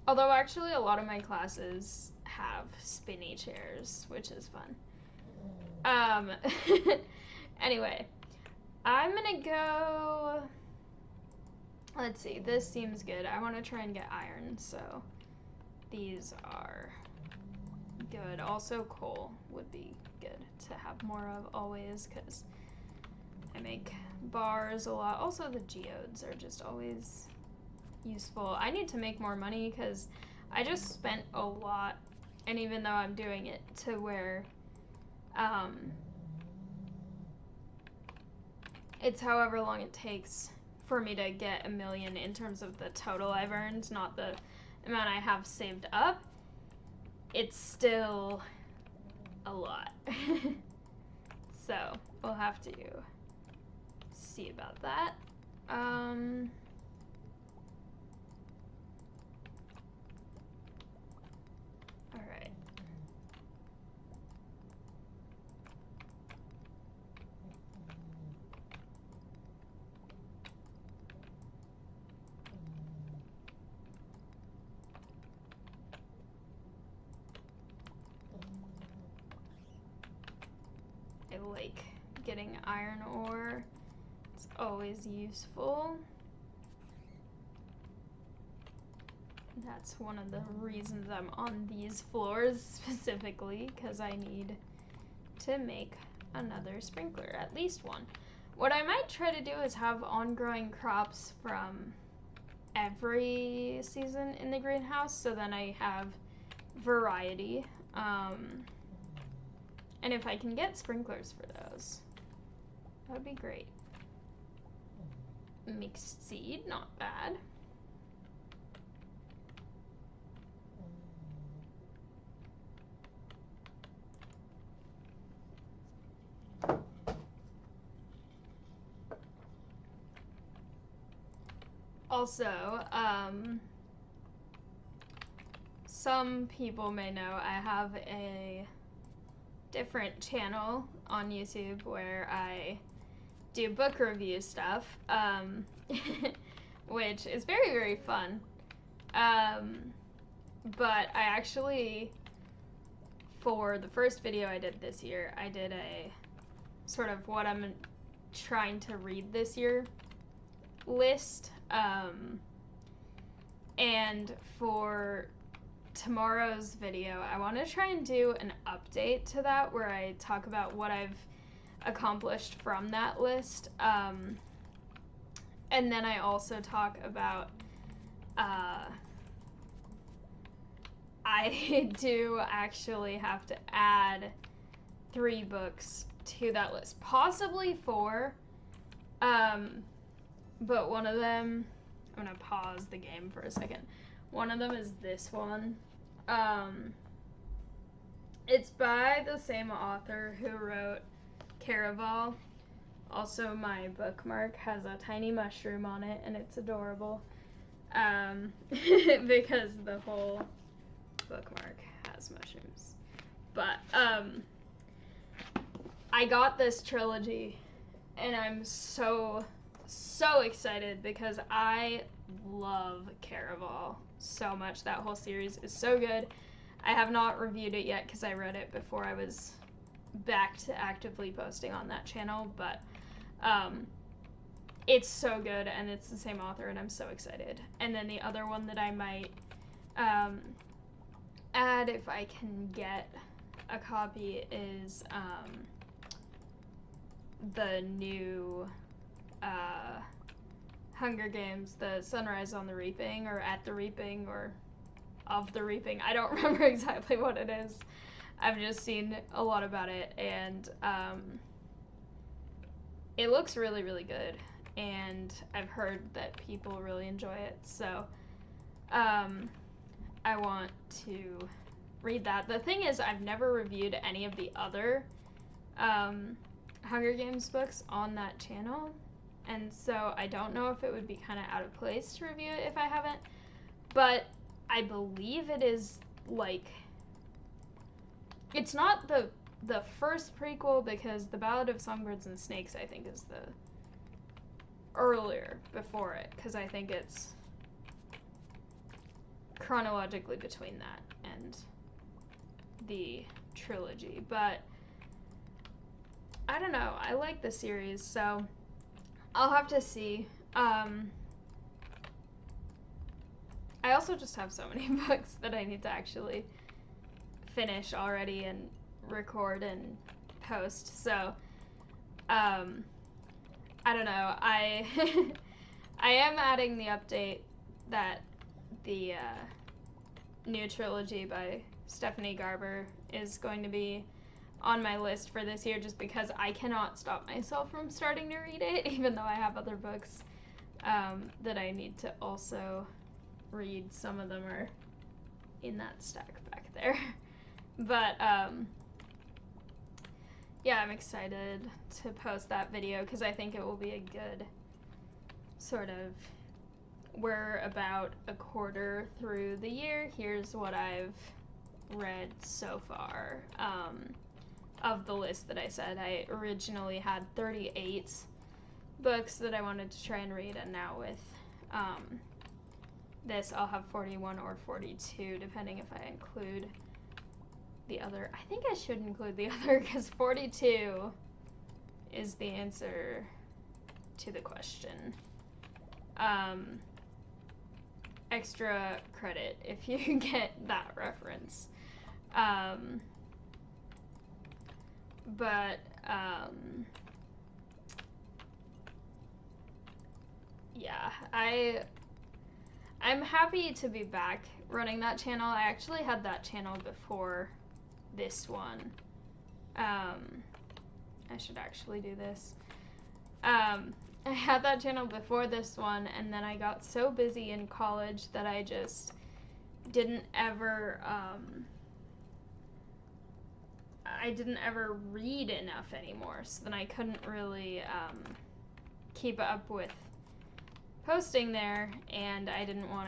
Although actually a lot of my classes have spinny chairs, which is fun. Anyway, I'm gonna go, let's see, this seems good. I want to try and get iron, so these are good. Also coal would be good to have more of always, because I make bars a lot. Also the geodes are just always useful. I need to make more money because I just spent a lot, and even though I'm doing it to where it's however long it takes for me to get 1 million in terms of the total I've earned, not the amount I have saved up, it's still a lot. So we'll have to see about that. Alright. I like getting iron ore. It's always useful. That's one of the reasons I'm on these floors specifically, because I need to make another sprinkler, at least one. What I might try to do is have on-growing crops from every season in the greenhouse, so then I have variety. And if I can get sprinklers for those, that would be great. Mixed seed, not bad. Also, some people may know I have a different channel on YouTube where I do book review stuff, which is very, very fun. But I actually, for the first video I did this year, I did a sort of what I'm trying to read this year list. And for tomorrow's video, I want to try and do an update to that where I talk about what I've accomplished from that list. And then I also talk about, I do actually have to add 3 books to that list, possibly 4. But one of them, I'm gonna pause the game for a second. One of them is this one. It's by the same author who wrote Caraval. Also, my bookmark has a tiny mushroom on it, and it's adorable. Because the whole bookmark has mushrooms. But, I got this trilogy, and I'm so so excited because I love Caraval so much. That whole series is so good. I have not reviewed it yet because I read it before I was back to actively posting on that channel, but it's so good, and it's the same author, and I'm so excited. And then the other one that I might add, if I can get a copy, is the new Hunger Games, the Sunrise on the Reaping, or At the Reaping, or Of the Reaping. I don't remember exactly what it is. I've just seen a lot about it, and it looks really, really good, and I've heard that people really enjoy it, so I want to read that. The thing is, I've never reviewed any of the other Hunger Games books on that channel, and so I don't know if it would be kind of out of place to review it if I haven't, but I believe it is, like, it's not the first prequel, because the Ballad of Songbirds and Snakes, I think, is the earlier before it, because I think it's chronologically between that and the trilogy. But I don't know, I like the series, so I'll have to see. I also just have so many books that I need to actually finish already and record and post, so I don't know. I am adding the update that the new trilogy by Stephanie Garber is going to be on my list for this year, just because I cannot stop myself from starting to read it, even though I have other books that I need to also read. Some of them are in that stack back there. But yeah, I'm excited to post that video because I think it will be a good sort of, we're about a quarter through the year. Here's what I've read so far of the list that I said. I originally had 38 books that I wanted to try and read, and now with this I'll have 41 or 42, depending if I include the other. I think I should include the other, because 42 is the answer to the question. Extra credit if you get that reference. But yeah, I'm happy to be back running that channel. I actually had that channel before this one. I should actually do this. I had that channel before this one, and then I got so busy in college that I just didn't ever read enough anymore, so then I couldn't really keep up with posting there, and I didn't want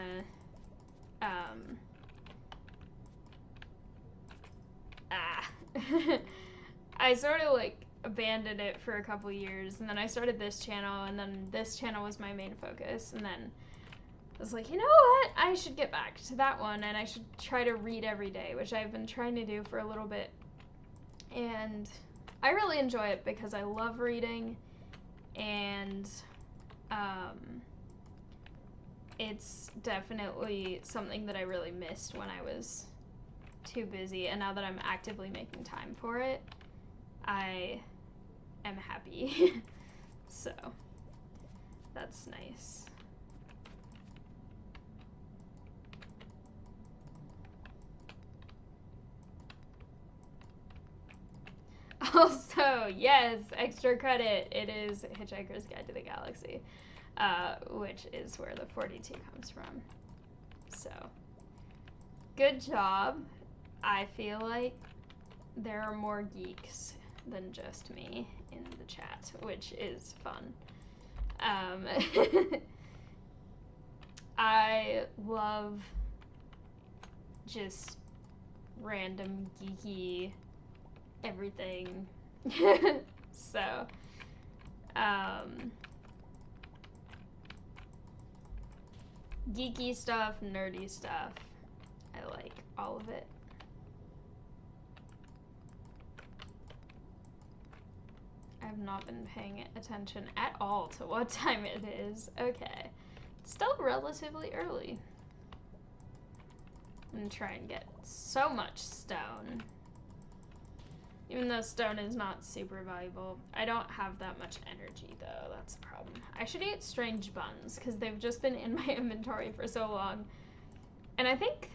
to I sort of like abandoned it for a couple years, and then I started this channel, and then this channel was my main focus, and then I was like, you know what, I should get back to that one, and I should try to read every day, which I've been trying to do for a little bit, and I really enjoy it because I love reading, and it's definitely something that I really missed when I was too busy, and now that I'm actively making time for it, I am happy. So that's nice. Also, yes, extra credit, it is Hitchhiker's Guide to the Galaxy, which is where the 42 comes from. So, good job. I feel like there are more geeks than just me in the chat, which is fun. I love just random geeky everything. So, geeky stuff, nerdy stuff. I like all of it. I've not been paying attention at all to what time it is. Okay. Still relatively early. I'm gonna try and get so much stone. Even though stone is not super valuable. I don't have that much energy though, that's the problem. I should eat strange buns because they've just been in my inventory for so long. And I think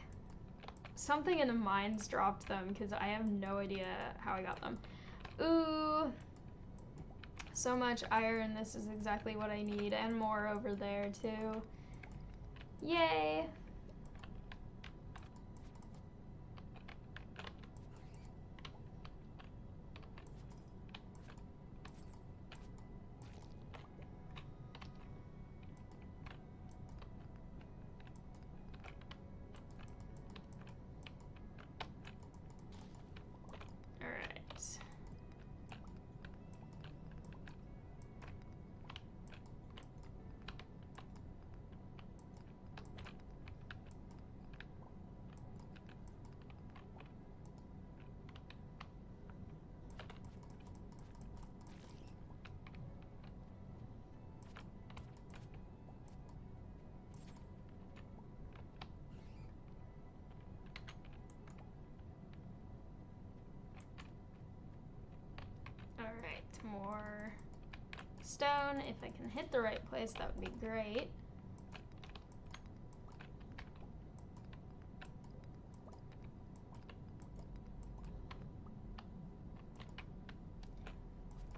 something in the mines dropped them because I have no idea how I got them. Ooh. So much iron, this is exactly what I need, and more over there too. Yay! Alright, more stone. If I can hit the right place, that would be great.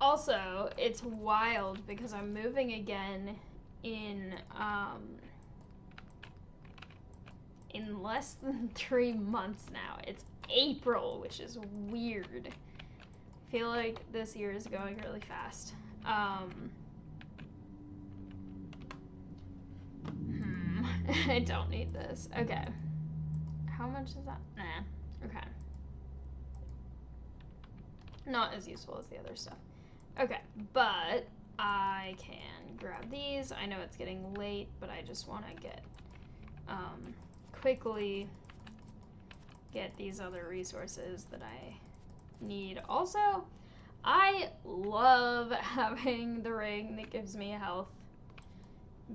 Also, it's wild because I'm moving again in less than 3 months now. It's April, which is weird. I feel like this year is going really fast. I don't need this. Okay. How much is that? Nah. Okay. Not as useful as the other stuff. Okay, but I can grab these. I know it's getting late, but I just want to get quickly get these other resources that I need. Also, I love having the ring that gives me health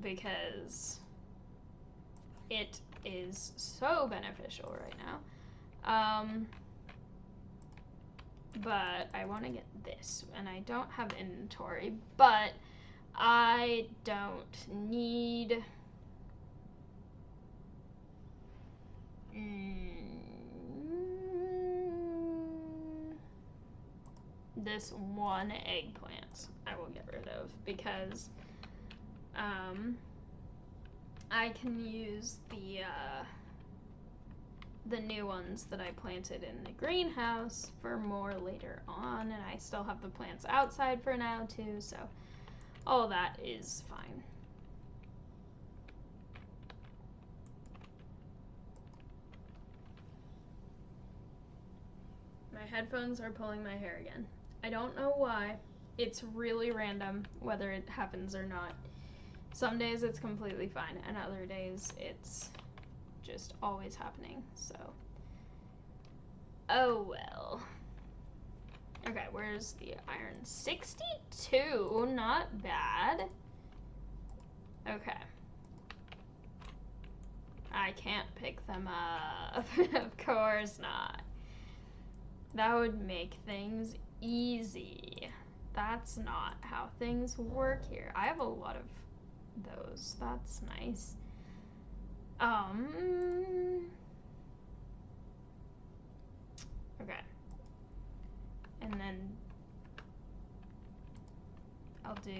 because it is so beneficial right now. But I want to get this, and I don't have inventory, but I don't need this one eggplant I will get rid of because I can use the new ones that I planted in the greenhouse for more later on, and I still have the plants outside for now too, so all that is fine. My headphones are pulling my hair again. I don't know why. It's really random whether it happens or not. Some days it's completely fine, and other days it's just always happening, so. Oh well. Okay, where's the iron? 62, not bad. Okay. I can't pick them up. Of course not. That would make things easy. That's not how things work here. I have a lot of those. That's nice. Okay. And then I'll do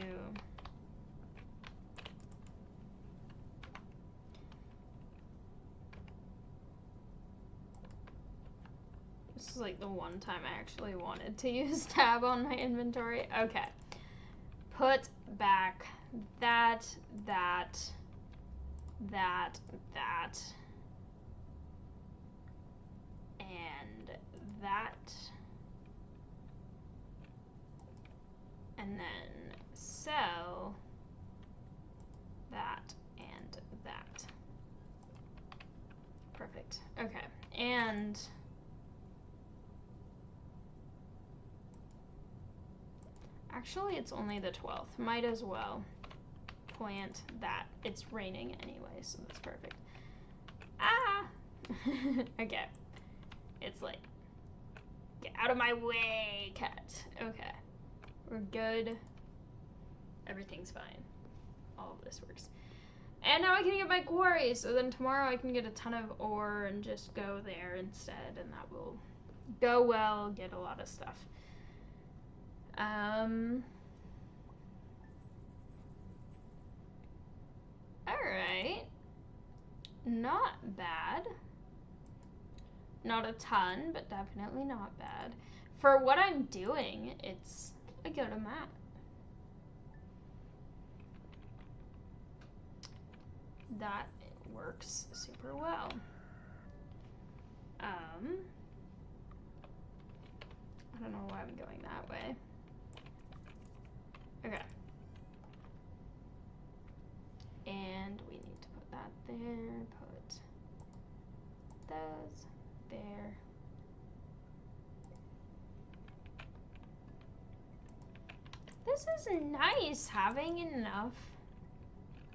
this is like the one time I actually wanted to use tab on my inventory. Okay. Put back that, and that, and then sell that and that. Perfect. Okay. And actually, it's only the 12th. Might as well plant that. It's raining anyway, so that's perfect. Ah! Okay. It's late. Get out of my way, cat. Okay. We're good. Everything's fine. All of this works. And now I can get my quarry, so then tomorrow I can get a ton of ore and just go there instead, and that will go well, get a lot of stuff. Alright. Not bad. Not a ton, but definitely not bad. For what I'm doing, it's a good amount. That works super well. I don't know why I'm going that way. Okay. And we need to put that there, put those there. This is nice, having enough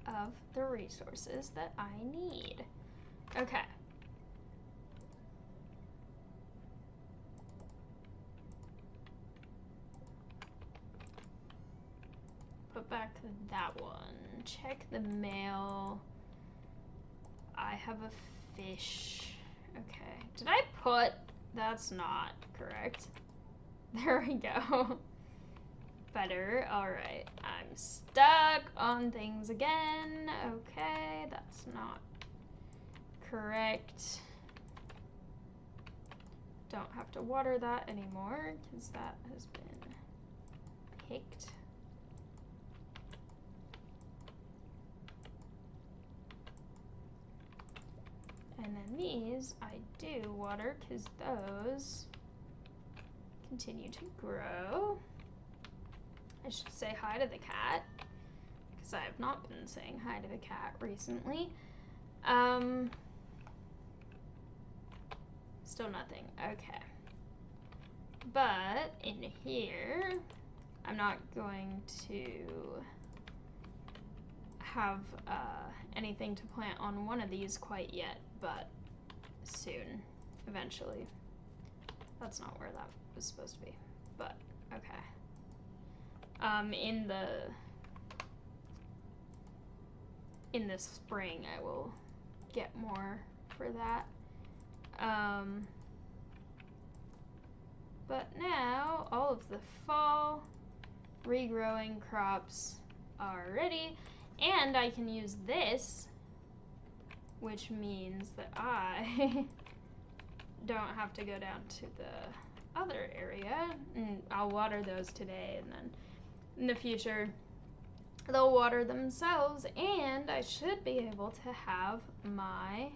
of the resources that I need. Okay. Put back that one. Check the mail. I have a fish. Okay. Did I put... That's not correct. There we go. Better. Alright. I'm stuck on things again. Okay. That's not correct. Don't have to water that anymore because that has been picked. And then these I do water because those continue to grow. I should say hi to the cat because I have not been saying hi to the cat recently. Still nothing. Okay. But in here, I'm not going to have anything to plant on one of these quite yet, but soon, eventually. That's not where that was supposed to be, but okay. In the spring, I will get more for that. But now all of the fall regrowing crops are ready, and I can use this, which means that I don't have to go down to the other area, and I'll water those today, and then in the future they'll water themselves, and I should be able to have my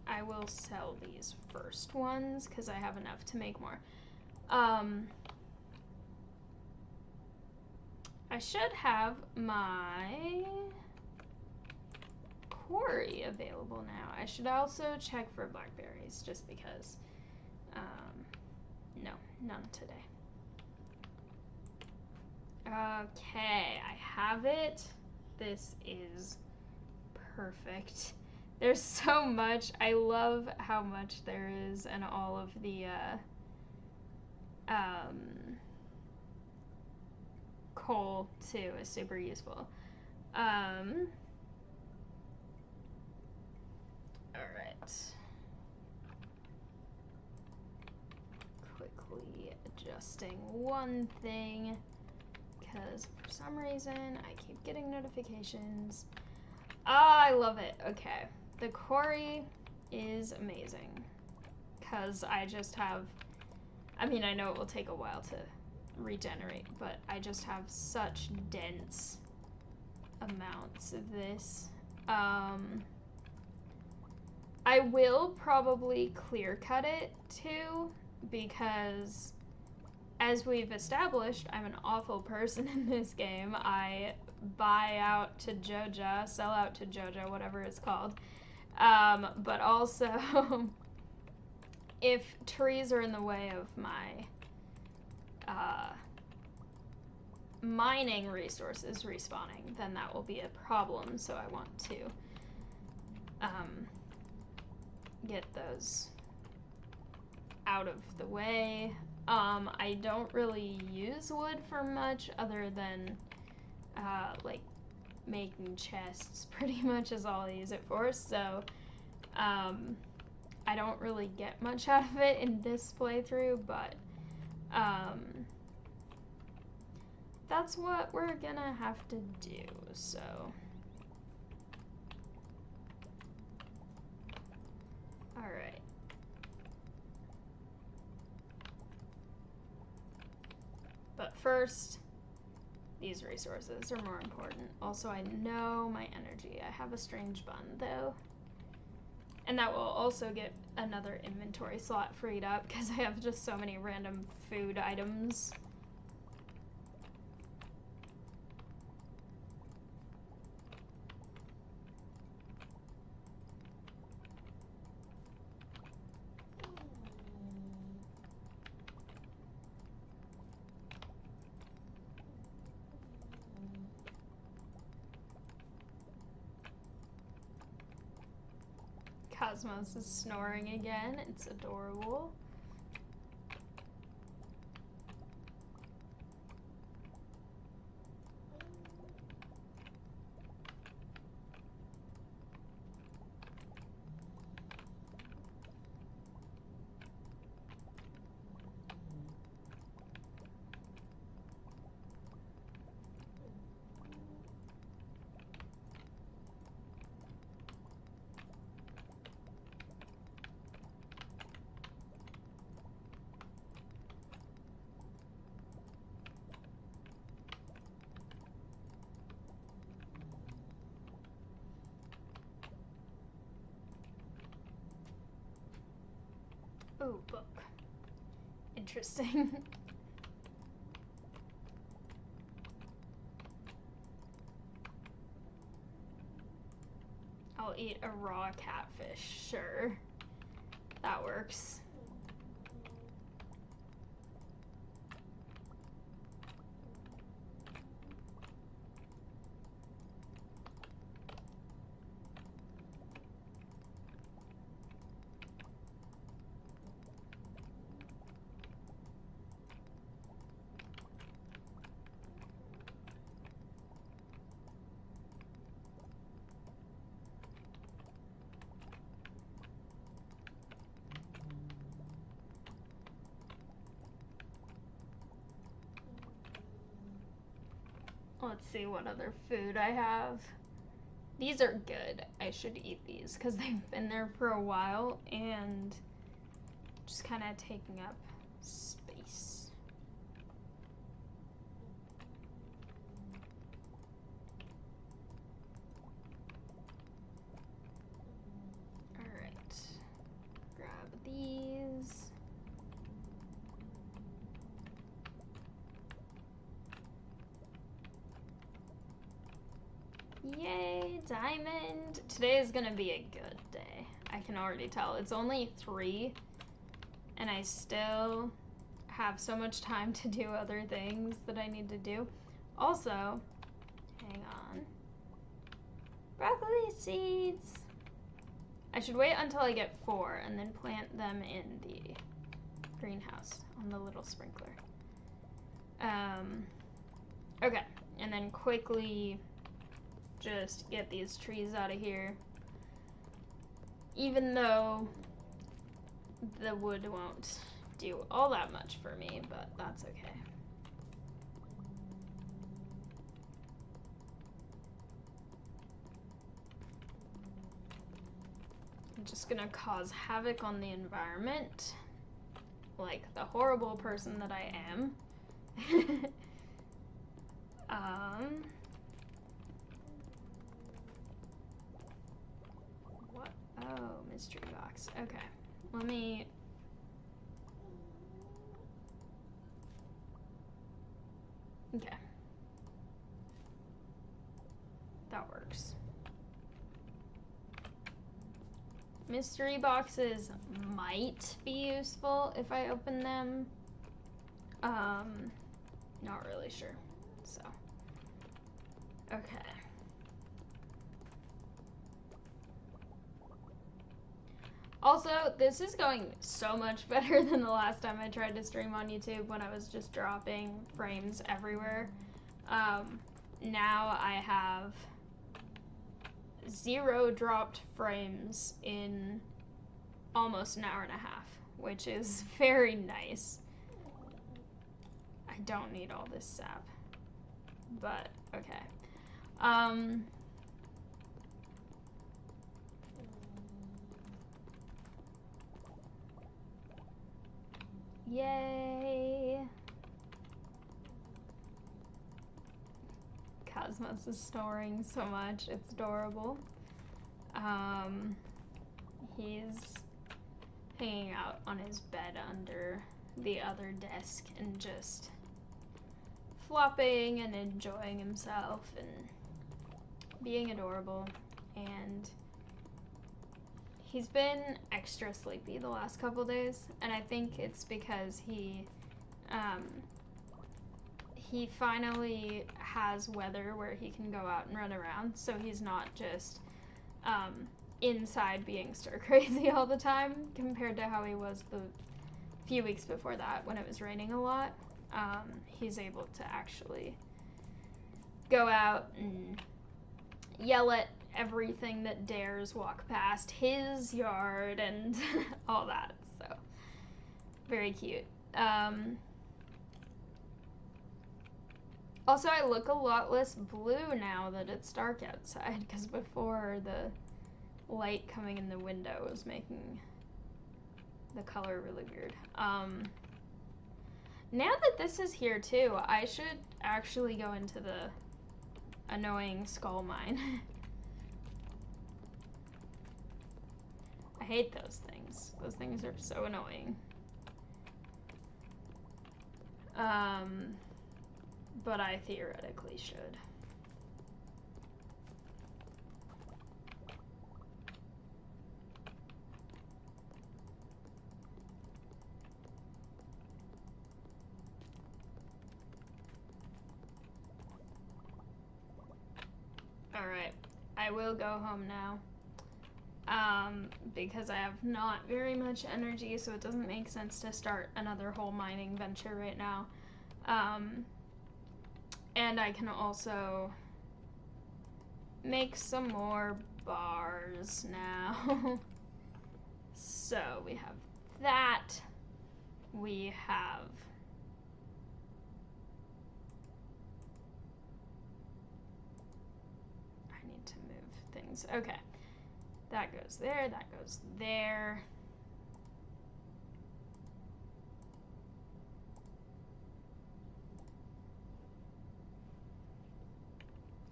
I will sell these first ones because I have enough to make more. I should have my quarry available now. I should also check for blackberries just because. No, none today. Okay, I have it. This is perfect. There's so much. I love how much there is, and all of the coal too is super useful. Alright. Quickly adjusting one thing, because for some reason I keep getting notifications. Ah, I love it. Okay. The quarry is amazing, because I just have, I mean, I know it will take a while to regenerate, but I just have such dense amounts of this. I will probably clear cut it too, because as we've established, I'm an awful person in this game. I buy out to Joja, sell out to Joja, whatever it's called. But also, if trees are in the way of my mining resources respawning, then that will be a problem. So I want to get those out of the way. I don't really use wood for much other than like making chests. Pretty much is all I use it for, so I don't really get much out of it in this playthrough, but that's what we're gonna have to do. So alright. But first, these resources are more important. Also, I know my energy. I have a strange bun, though. And that will also get another inventory slot freed up, because I have just so many random food items. Cosmos is snoring again. It's adorable. Oh, book. Interesting. I'll eat a raw catfish, sure. That works. Let's see what other food I have. These are good. I should eat these because they've been there for a while and just kind of taking up space. All right, grab these. Yay, diamond! Today is gonna be a good day. I can already tell. It's only 3, and I still have so much time to do other things that I need to do. Also, hang on. Broccoli seeds! I should wait until I get 4 and then plant them in the greenhouse on the little sprinkler. Okay, and then quickly just get these trees out of here. Even though the wood won't do all that much for me, but that's okay. I'm just gonna cause havoc on the environment, like the horrible person that I am. What? Oh, mystery box. Okay, let me Okay. That works. Mystery boxes might be useful if I open them. Not really sure. So, okay. Also, this is going so much better than the last time I tried to stream on YouTube when I was just dropping frames everywhere. Now I have 0 dropped frames in almost an hour and a half, which is very nice. I don't need all this sap, but okay. Yay! Cosmos is snoring so much, it's adorable. He's hanging out on his bed under the other desk and just flopping and enjoying himself and being adorable. And he's been extra sleepy the last couple days, and I think it's because he finally has weather where he can go out and run around, so he's not just inside being stir crazy all the time compared to how he was the few weeks before that when it was raining a lot. He's able to actually go out and yell at everything that dares walk past his yard and all that. So, very cute. Also, I look a lot less blue now that it's dark outside, because before the light coming in the window was making the color really weird. Now that this is here too, I should actually go into the annoying skull mine. I hate those things. Those things are so annoying. But I theoretically should. Alright, I will go home now. Because I have not very much energy, so it doesn't make sense to start another whole mining venture right now. And I can also make some more bars now. So we have that. We have I need to move things. Okay. That goes there, that goes there.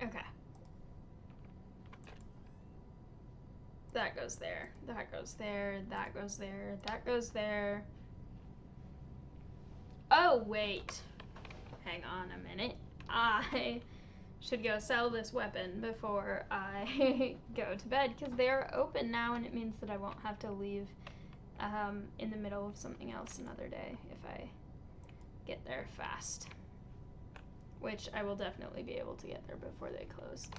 Okay. That goes there, that goes there, that goes there, that goes there. Oh, wait. Hang on a minute. I should go sell this weapon before I go to bed, because they are open now, and it means that I won't have to leave in the middle of something else another day if I get there fast. Which I will definitely be able to get there before they close.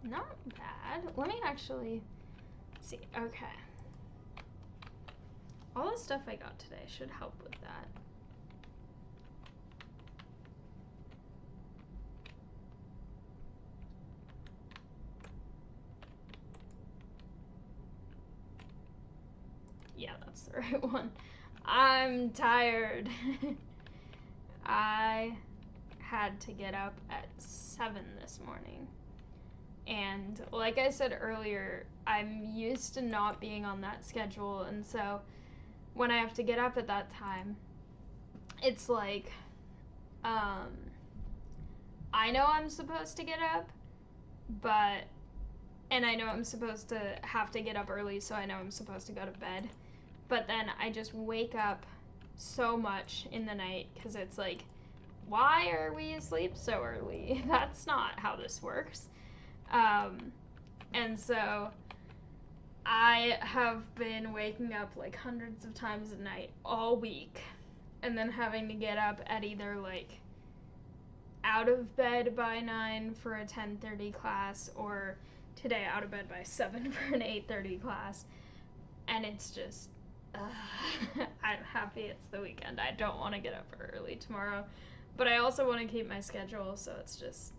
Not bad. Let me actually see. Okay. All the stuff I got today should help with that. Yeah, that's the right one. I'm tired. I had to get up at 7 this morning. And like I said earlier, I'm used to not being on that schedule, and so when I have to get up at that time, it's like I know I'm supposed to get up, but, and I know I'm supposed to have to get up early, so I know I'm supposed to go to bed. But then I just wake up so much in the night because it's like, why are we asleep so early? That's not how this works. And so I have been waking up like hundreds of times a night all week, and then having to get up at either like out of bed by 9 for a 10:30 class, or today out of bed by 7 for an 8:30 class. And it's just, I'm happy it's the weekend. I don't want to get up early tomorrow, but I also want to keep my schedule, so it's just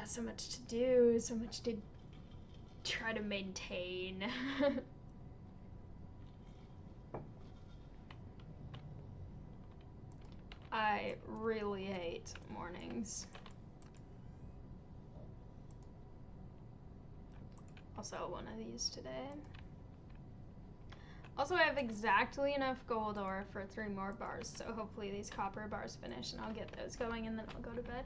so much to do, so much to try to maintain. I really hate mornings. I'll sell one of these today. Also, I have exactly enough gold ore for 3 more bars, so hopefully these copper bars finish and I'll get those going and then I'll go to bed.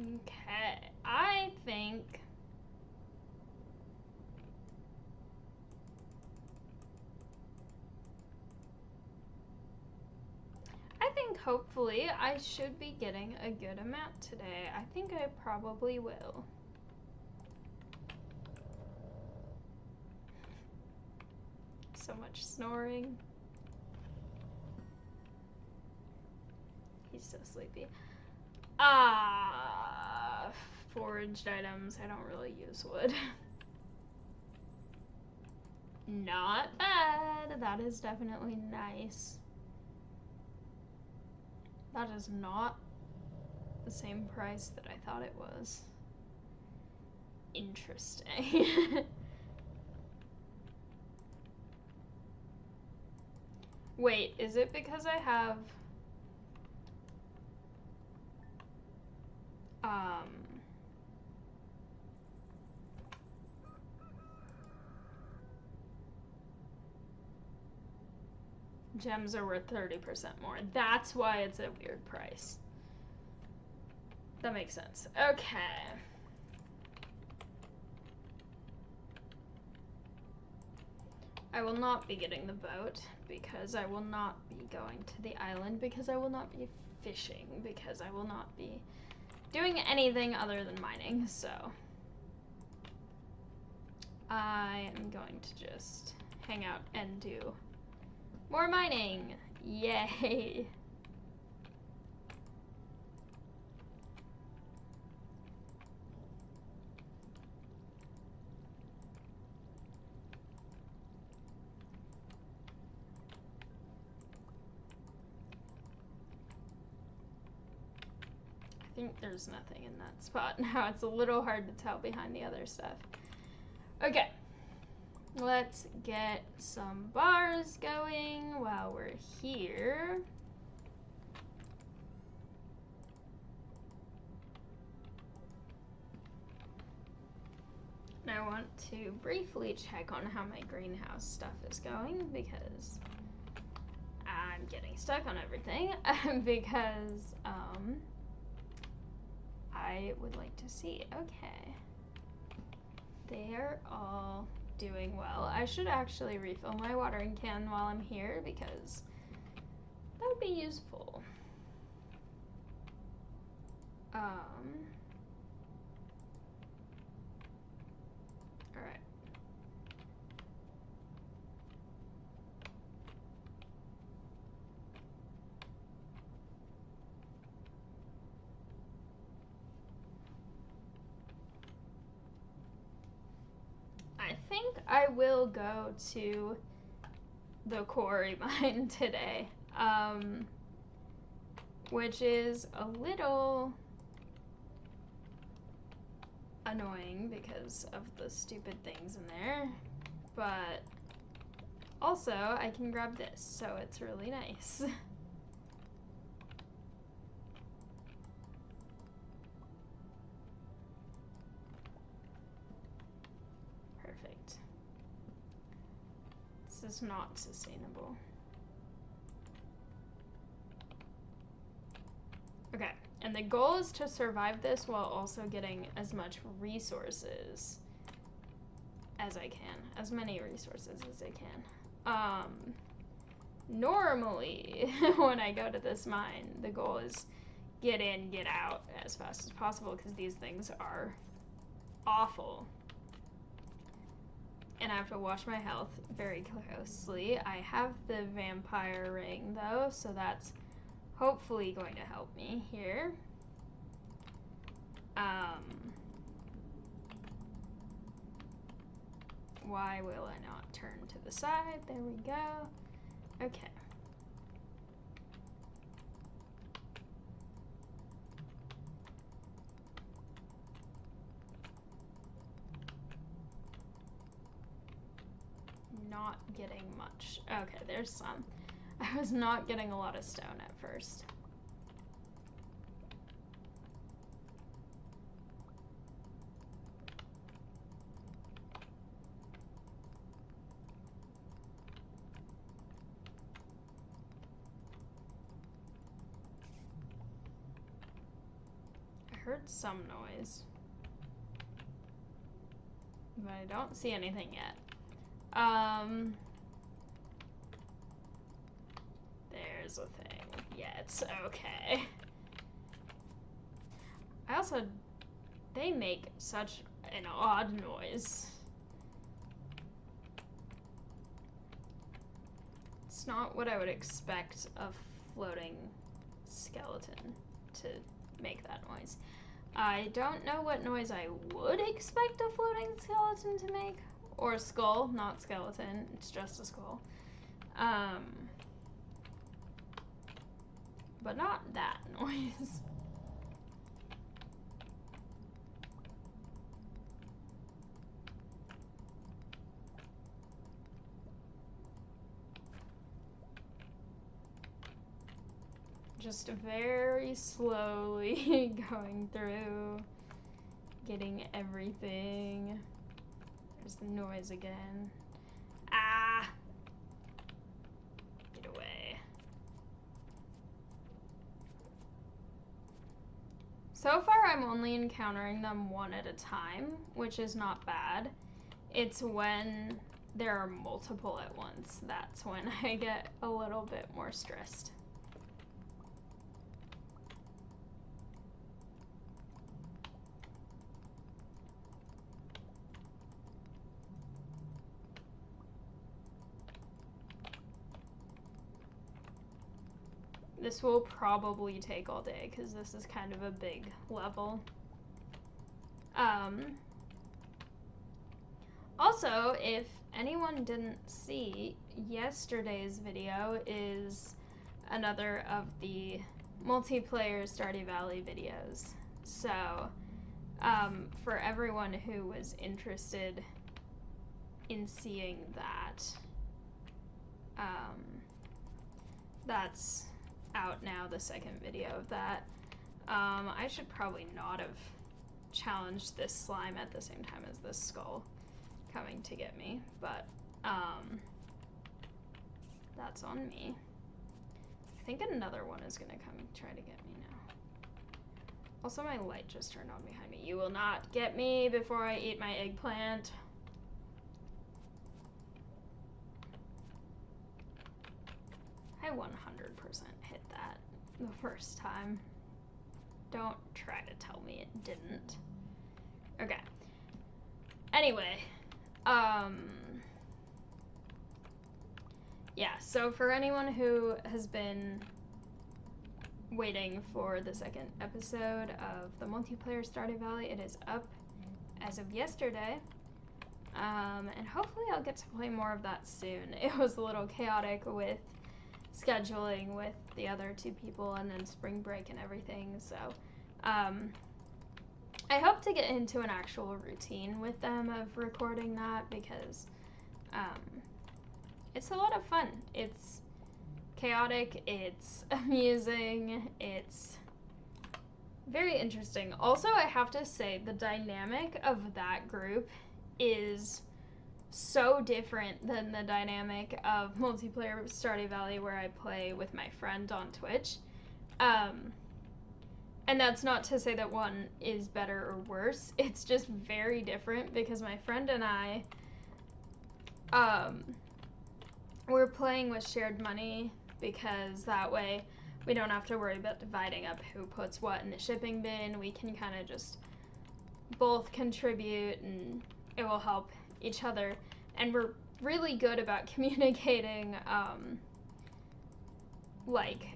Okay, I think hopefully I should be getting a good amount today. I think I probably will. So much snoring. He's so sleepy. Foraged items. I don't really use wood. Not bad. That is definitely nice. That is not the same price that I thought it was. Interesting. Wait, is it because I have gems are worth 30% more. That's why it's a weird price. That makes sense. Okay. I will not be getting the boat because I will not be going to the island, because I will not be fishing, because I will not be doing anything other than mining, so I am going to just hang out and do more mining. Yay! I think there's nothing in that spot now. It's a little hard to tell behind the other stuff. Okay. Let's get some bars going while we're here. And I want to briefly check on how my greenhouse stuff is going, because I'm getting stuck on everything, because I would like to see. Okay. They're all doing well. I should actually refill my watering can while I'm here, because that would be useful. Alright. I think I will go to the quarry mine today, which is a little annoying because of the stupid things in there, but Also, I can grab this, so it's really nice. Perfect. This is not sustainable. Okay, and the goal is to survive this while also getting as much resources as I can. As many resources as I can. Normally, when I go to this mine, the goal is get in, get out as fast as possible because these things are awful. And I have to watch my health very closely. I have the vampire ring though, so that's hopefully going to help me here. Why will I not turn to the side? There we go. Okay. Not getting much. Okay, there's some. I was not getting a lot of stone at first. I heard some noise, but I don't see anything yet. There's a thing. Yeah, it's okay. I also, they make such an odd noise. It's not what I would expect a floating skeleton to make that noise. I don't know what noise I would expect a floating skeleton to make. Or a skull, not skeleton. It's just a skull. But not that noise. Just very slowly going through, getting everything. There's the noise again. Ah! Get away. So far, I'm only encountering them one at a time, which is not bad. It's when there are multiple at once. That's when I get a little bit more stressed. This will probably take all day because this is kind of a big level. Also, if anyone didn't see, yesterday's video is another of the multiplayer Stardew Valley videos. So, for everyone who was interested in seeing that, that's out now, the second video of that. I should probably not have challenged this slime at the same time as this skull coming to get me, but that's on me. I think another one is gonna come and try to get me now. Also, my light just turned on behind me. You will not get me before I eat my eggplant. I 100% hit that the first time. Don't try to tell me it didn't. Okay. Anyway, yeah, so for anyone who has been waiting for the second episode of the multiplayer Stardew Valley, it is up as of yesterday. And hopefully I'll get to play more of that soon. It was a little chaotic with scheduling with the other two people and then spring break and everything, so I hope to get into an actual routine with them of recording that because it's a lot of fun. It's chaotic, it's amusing, it's very interesting. Also, I have to say, the dynamic of that group is so different than the dynamic of multiplayer Stardew Valley, where I play with my friend on Twitch. And that's not to say that one is better or worse. It's just very different because my friend and I, we're playing with shared money because that way we don't have to worry about dividing up who puts what in the shipping bin. We can kind of just both contribute and it will help each other. And we're really good about communicating, like,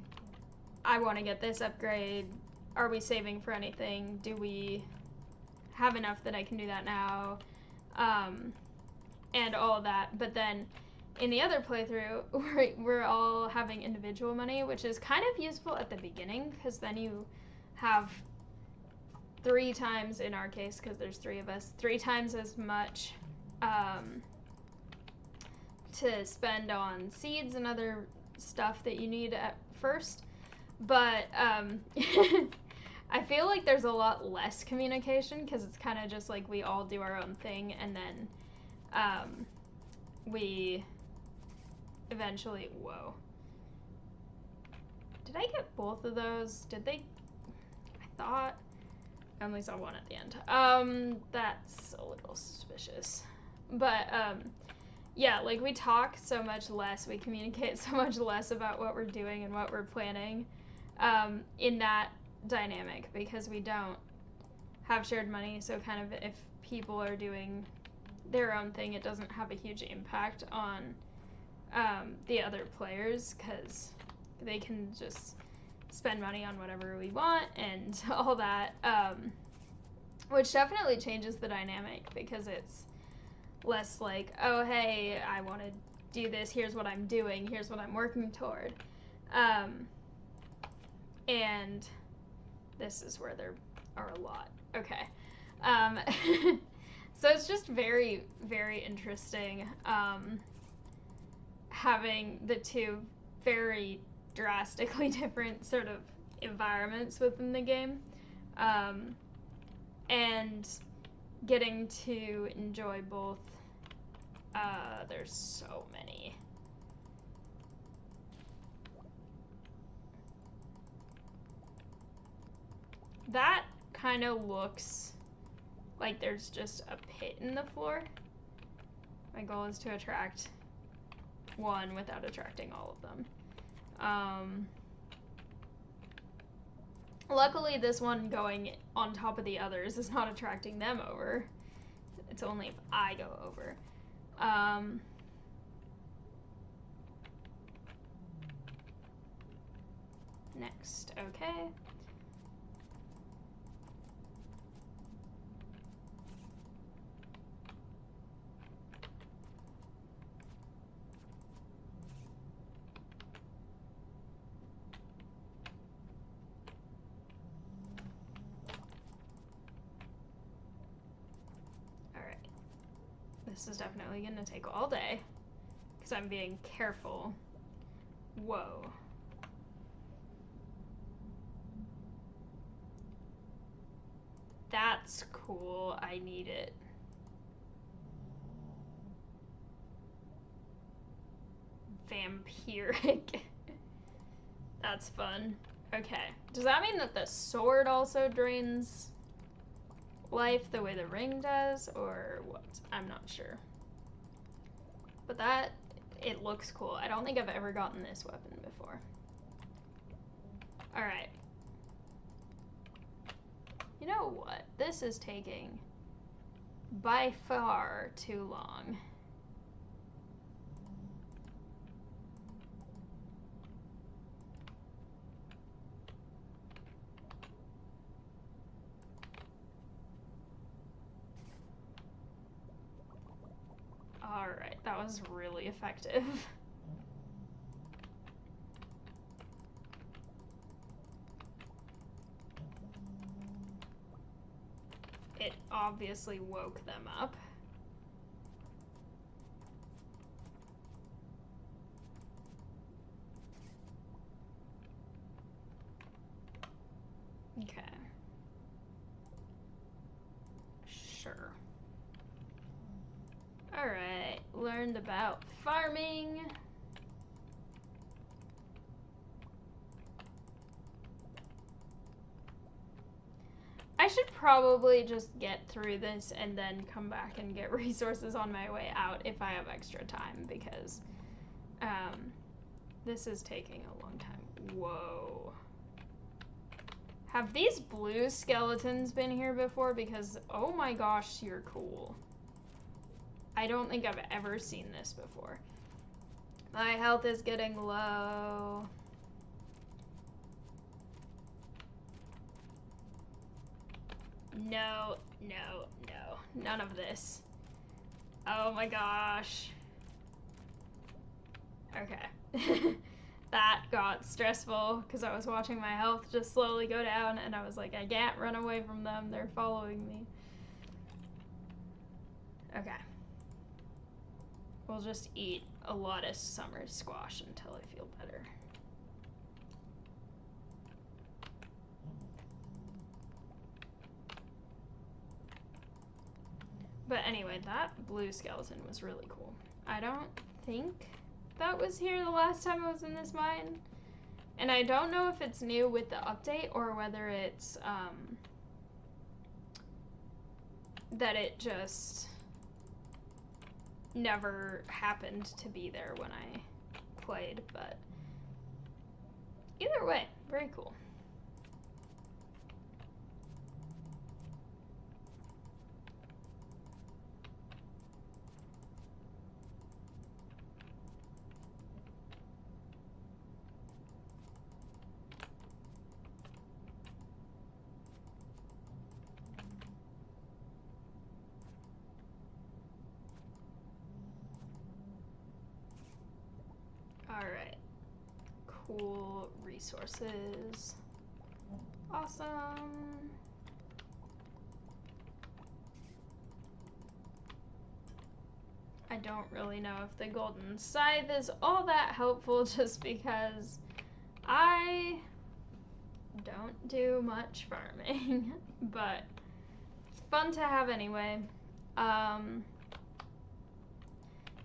I want to get this upgrade. Are we saving for anything? Do we have enough that I can do that now? And all of that. But then in the other playthrough, we're all having individual money, which is kind of useful at the beginning because then you have 3 times, in our case, because there's 3 of us, 3 times as much to spend on seeds and other stuff that you need at first. But I feel like there's a lot less communication because it's kind of just like we all do our own thing and then we eventually... Whoa. Did I get both of those? Did they... I thought I only saw one at the end. That's a little suspicious. But, yeah, like, we talk so much less, we communicate so much less about what we're doing and what we're planning in that dynamic because we don't have shared money, so kind of if people are doing their own thing, it doesn't have a huge impact on the other players because they can just spend money on whatever we want and all that, which definitely changes the dynamic because it's less like, oh, hey, I want to do this, here's what I'm doing, here's what I'm working toward. And this is where there are a lot. Okay. So it's just very, very interesting having the 2 very drastically different sort of environments within the game. And getting to enjoy both. There's so many. That kind of looks like there's just a pit in the floor. My goal is to attract one without attracting all of them. Luckily, this one going on top of the others is not attracting them over. It's only if I go over. Next, okay. This is definitely gonna take all day because I'm being careful. Whoa. That's cool. I need it. Vampiric. That's fun. Okay. Does that mean that the sword also drains life the way the ring does, or what? I'm not sure. But that, it looks cool. I don't think I've ever gotten this weapon before. Alright. You know what? This is taking by far too long. Alright, that was really effective. It obviously woke them up. learned about farming. I should probably just get through this and then come back and get resources on my way out if I have extra time, because this is taking a long time. Whoa. Have these blue skeletons been here before? Because, oh my gosh, you're cool. I don't think I've ever seen this before. My health is getting low. No, no, no. None of this. Oh my gosh. Okay. That got stressful because I was watching my health just slowly go down and I was like, I can't run away from them. They're following me. Okay. We'll just eat a lot of summer squash until I feel better. But anyway, that blue skeleton was really cool. I don't think that was here the last time I was in this mine. And I don't know if it's new with the update or whether it's, that it just never happened to be there when I played, but either way, very cool. Alright. Cool resources. Awesome. I don't really know if the golden scythe is all that helpful just because I don't do much farming, but it's fun to have anyway.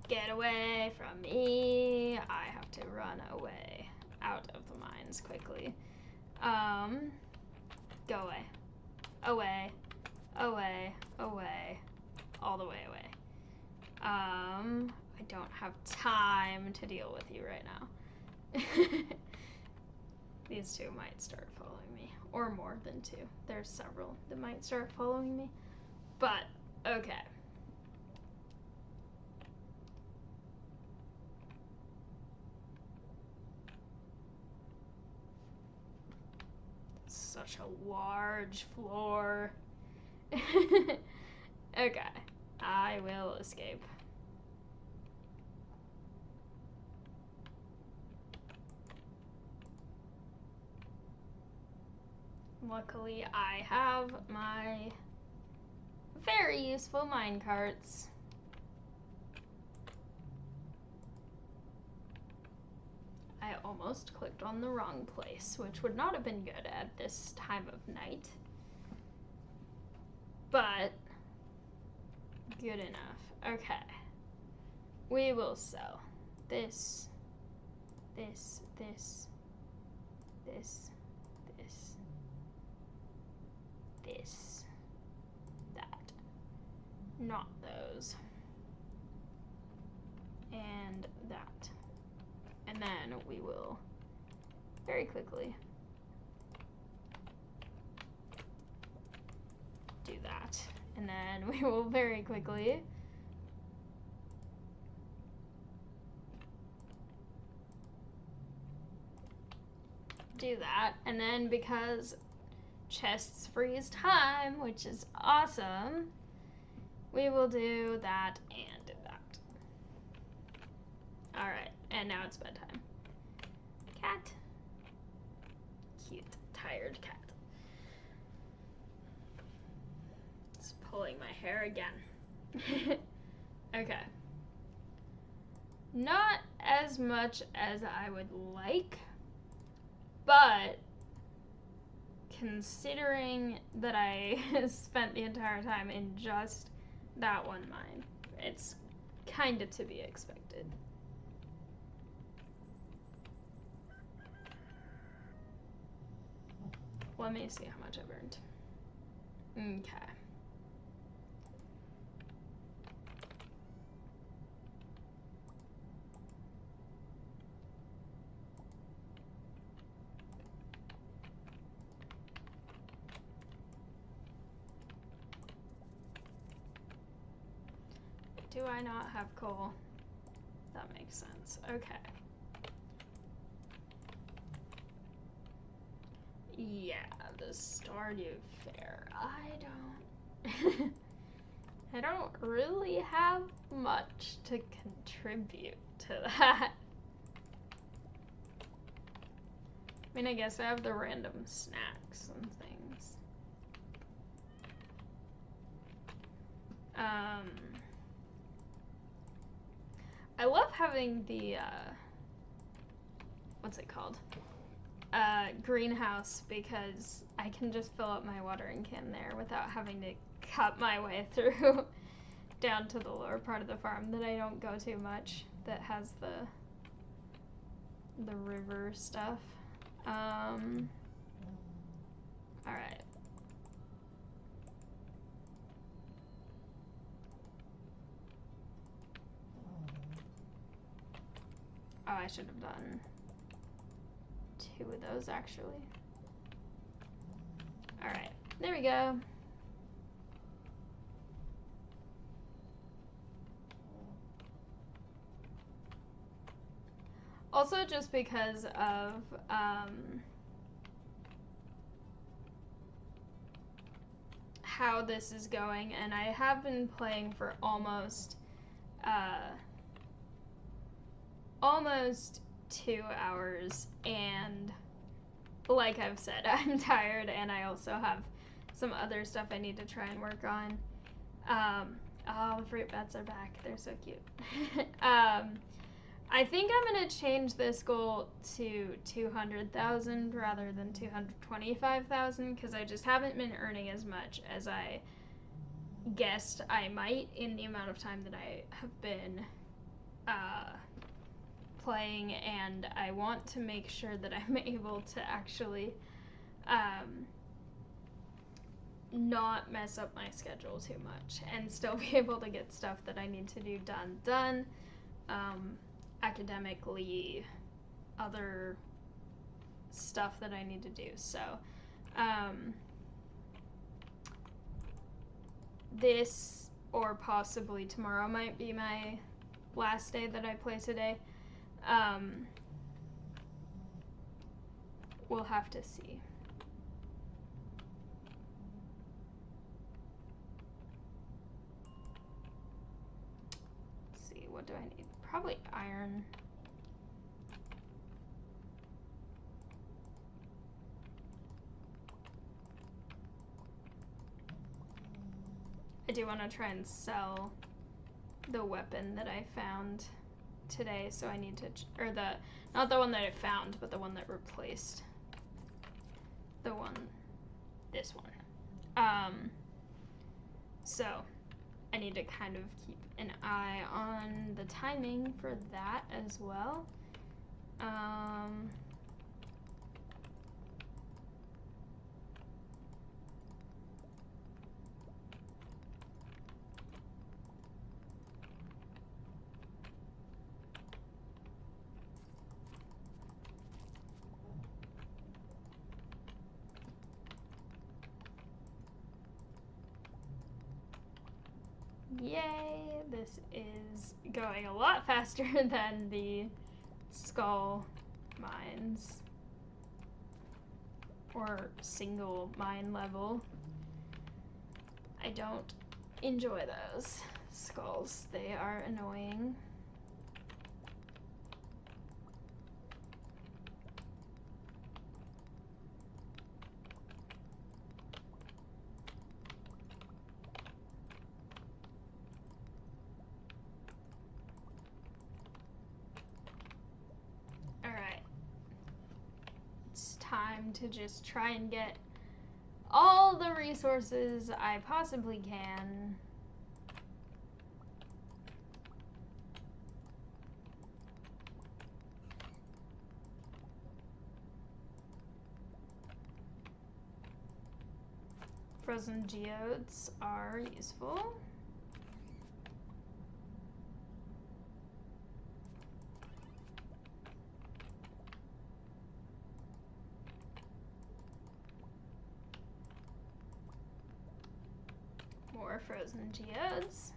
Get away from me. I have to run away out of the mines quickly. Go away. Away. Away. Away. All the way away. I don't have time to deal with you right now. These two might start following me. Or more than two. There's several that might start following me. But, okay. Such a large floor. Okay. I will escape. Luckily, I have my very useful mine carts. I almost clicked on the wrong place, which would not have been good at this time of night. But good enough. Okay. We will sell this, this, this, this, this, this, that. Not those. And that. And then we will very quickly do that. And then we will very quickly do that. And then because chests freeze time, which is awesome, we will do that and that. Alright, and now it's bedtime. Cat. Cute, tired cat. It's pulling my hair again. Okay. Not as much as I would like, but considering that I spent the entire time in just that one mine, it's kind of to be expected. Let me see how much I've earned. Okay. Do I not have coal? That makes sense. Okay. Yeah, the Stardew Fair. I don't really have much to contribute to that. I mean, I guess I have the random snacks and things. I love having the, what's it called? Greenhouse, because I can just fill up my watering can there without having to cut my way through down to the lower part of the farm that I don't go too much, that has the river stuff. Alright. Oh, I should have done 2 of those, actually. Alright, there we go. Also, just because of, how this is going, and I have been playing for almost 2 hours, and like I've said, I'm tired, and I also have some other stuff I need to try and work on. Oh, the fruit bats are back. They're so cute. I think I'm going to change this goal to 200,000 rather than 225,000, because I just haven't been earning as much as I guessed I might in the amount of time that I have been playing, and I want to make sure that I'm able to actually not mess up my schedule too much and still be able to get stuff that I need to do done. Academically, other stuff that I need to do. So, this or possibly tomorrow might be my last day that I play today. We'll have to see. Let's see, what do I need? Probably iron. I do want to try and sell the weapon that I found today, so I need to, or not the one that I found, but the one that replaced this one. So I need to kind of keep an eye on the timing for that as well. Yay! This is going a lot faster than the skull mines, or single mine level. I don't enjoy those skulls. They are annoying. Time to just try and get all the resources I possibly can. Frozen geodes are useful. More frozen geodes.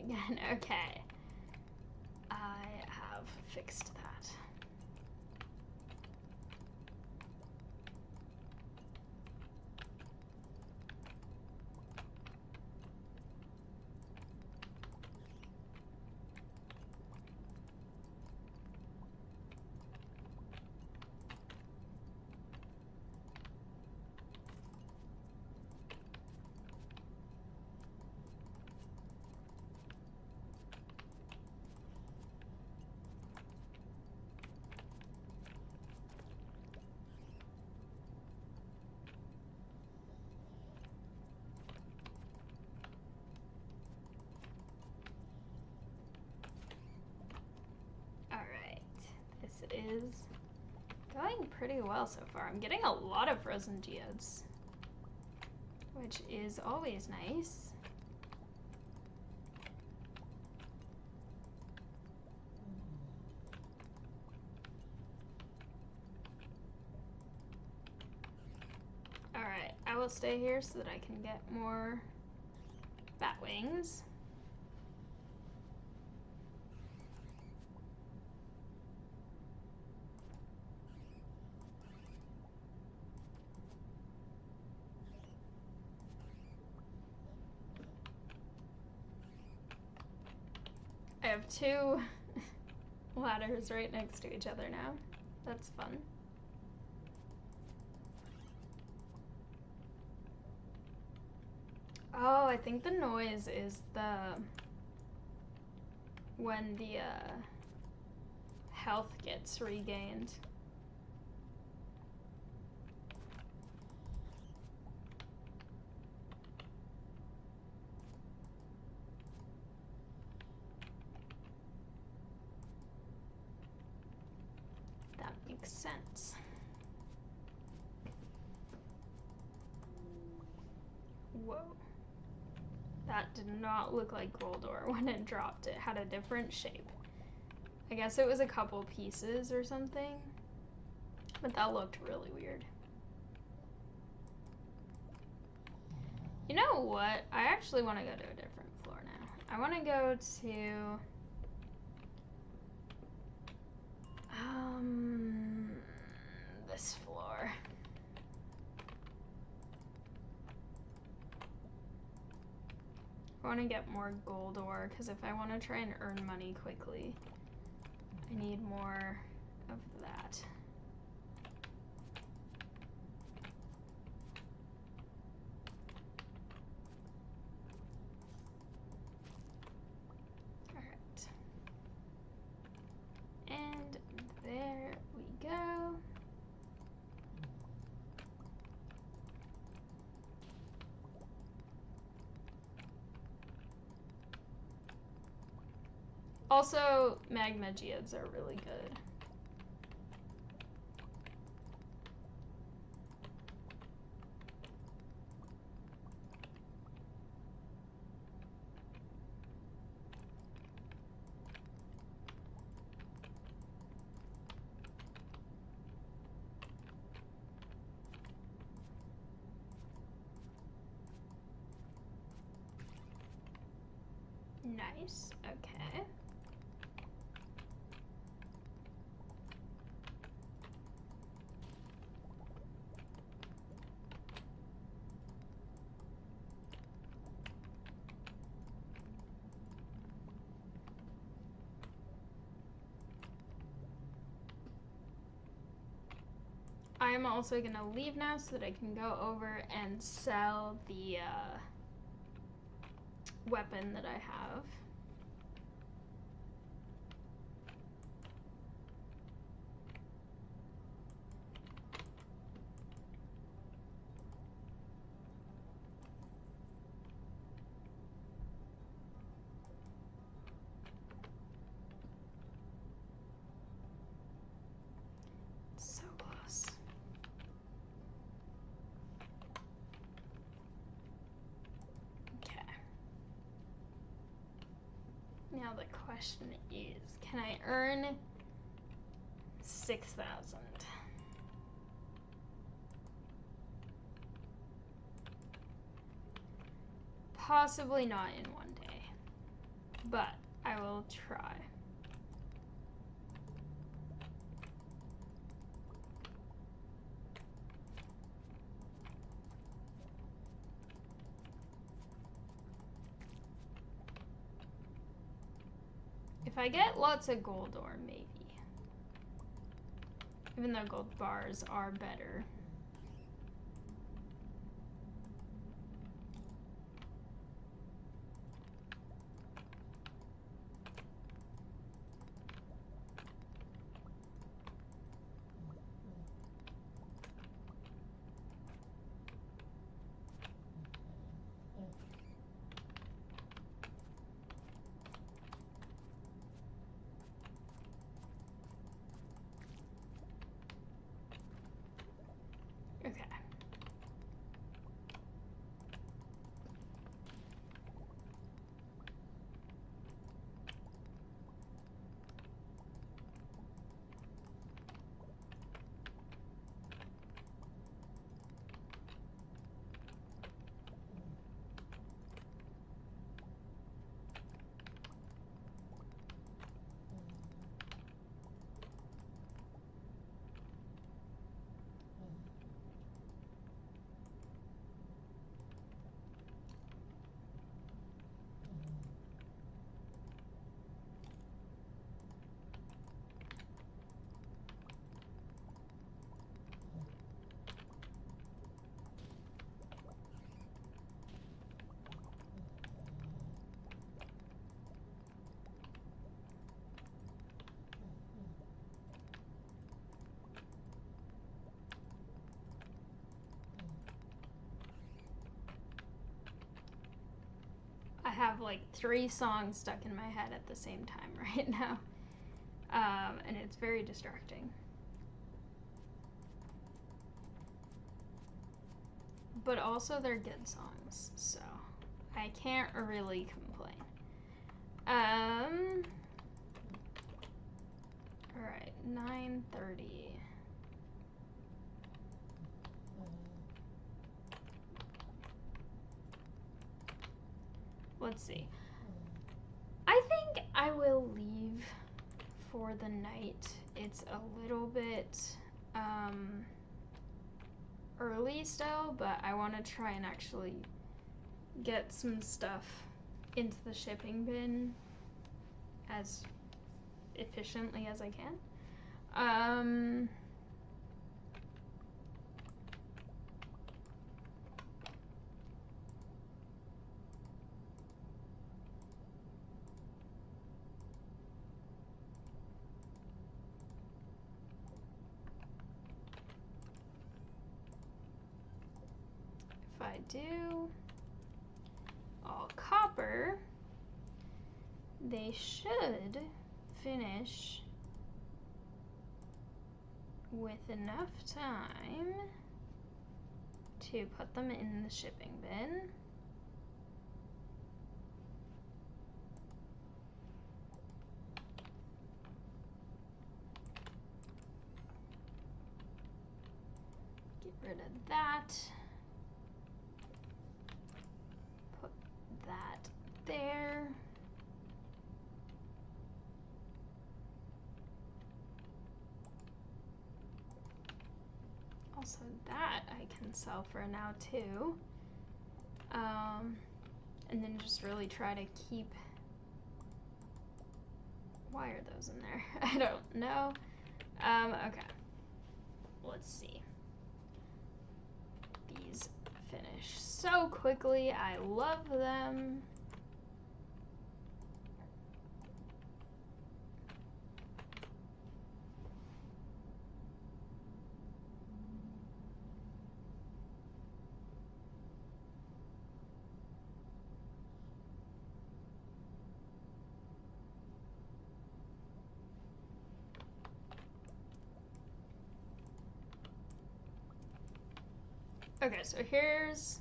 Again. Okay. I have fixed that. Is going pretty well so far. I'm getting a lot of frozen geodes, which is always nice. Alright, I will stay here so that I can get more bat wings. I have two ladders right next to each other now. That's fun. Oh, I think the noise is when the health gets regained. That makes sense. Whoa. That did not look like Goldor when it dropped. It had a different shape. I guess it was a couple pieces or something, but that looked really weird. You know what? I actually want to go to a different floor now. I want to go to this floor. I want to get more gold ore, because if I want to try and earn money quickly, I need more of that. Alright. And there we go. Also, magma geodes are really good. Nice, okay. I'm also gonna leave now so that I can go over and sell the weapon that I have. So close. Okay. Now the question is, can I earn 6,000? Possibly not in one day, but I will try. If I get lots of gold ore, maybe. Even though gold bars are better. Okay. I have like 3 songs stuck in my head at the same time right now. And it's very distracting. But also they're good songs, so I can't really complain. Alright, 9:30. Let's see. I think I will leave for the night. It's a little bit early still, but I want to try and actually get some stuff into the shipping bin as efficiently as I can. If I do all copper, they should finish with enough time to put them in the shipping bin. Get rid of that. Put that there. Also that I can sell for now too. And then just really try to keep, why are those in there? I don't know. Okay, let's see. these finish so quickly. I love them. Okay, so here's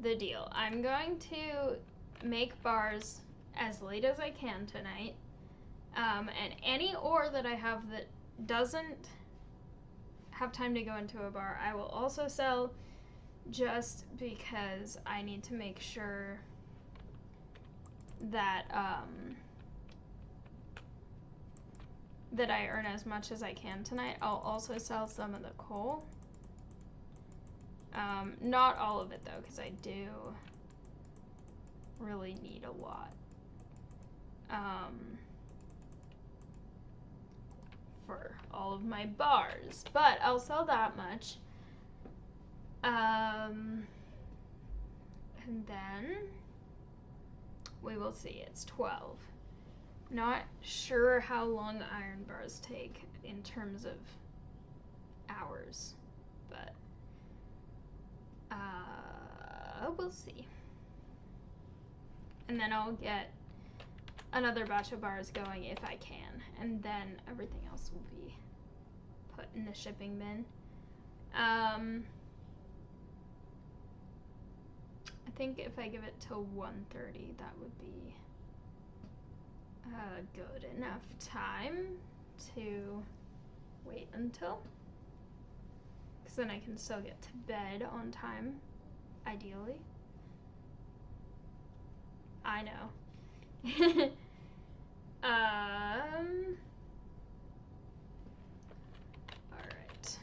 the deal. I'm going to make bars as late as I can tonight. And any ore that I have that doesn't have time to go into a bar, I will also sell, just because I need to make sure that that I earn as much as I can tonight. I'll also sell some of the coal. Not all of it though, because I do really need a lot. For all of my bars, but I'll sell that much. And then we will see. It's 12. Not sure how long iron bars take in terms of hours, but we'll see. And then I'll get another batch of bars going if I can, and then everything else will be put in the shipping bin. I think if I give it till 1:30, that would be good enough time to wait until, because then I can still get to bed on time, ideally. I know. Alright.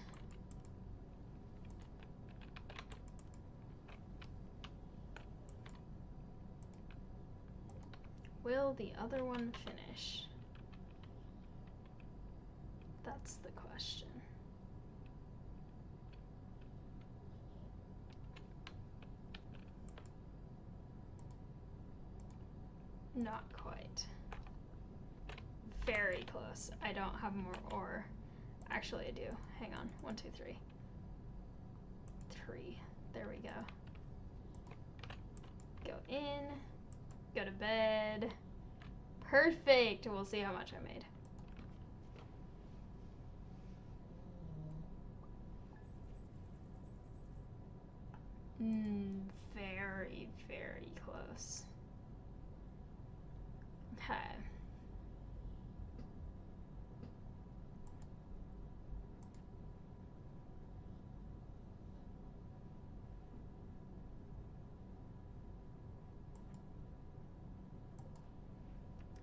Will the other one finish? That's the question. Not quite. Very close. I don't have more ore. Actually, I do. Hang on. 1, 2, 3. 3. There we go. Go in. Go to bed. Perfect. We'll see how much I made. Very, very close. Okay.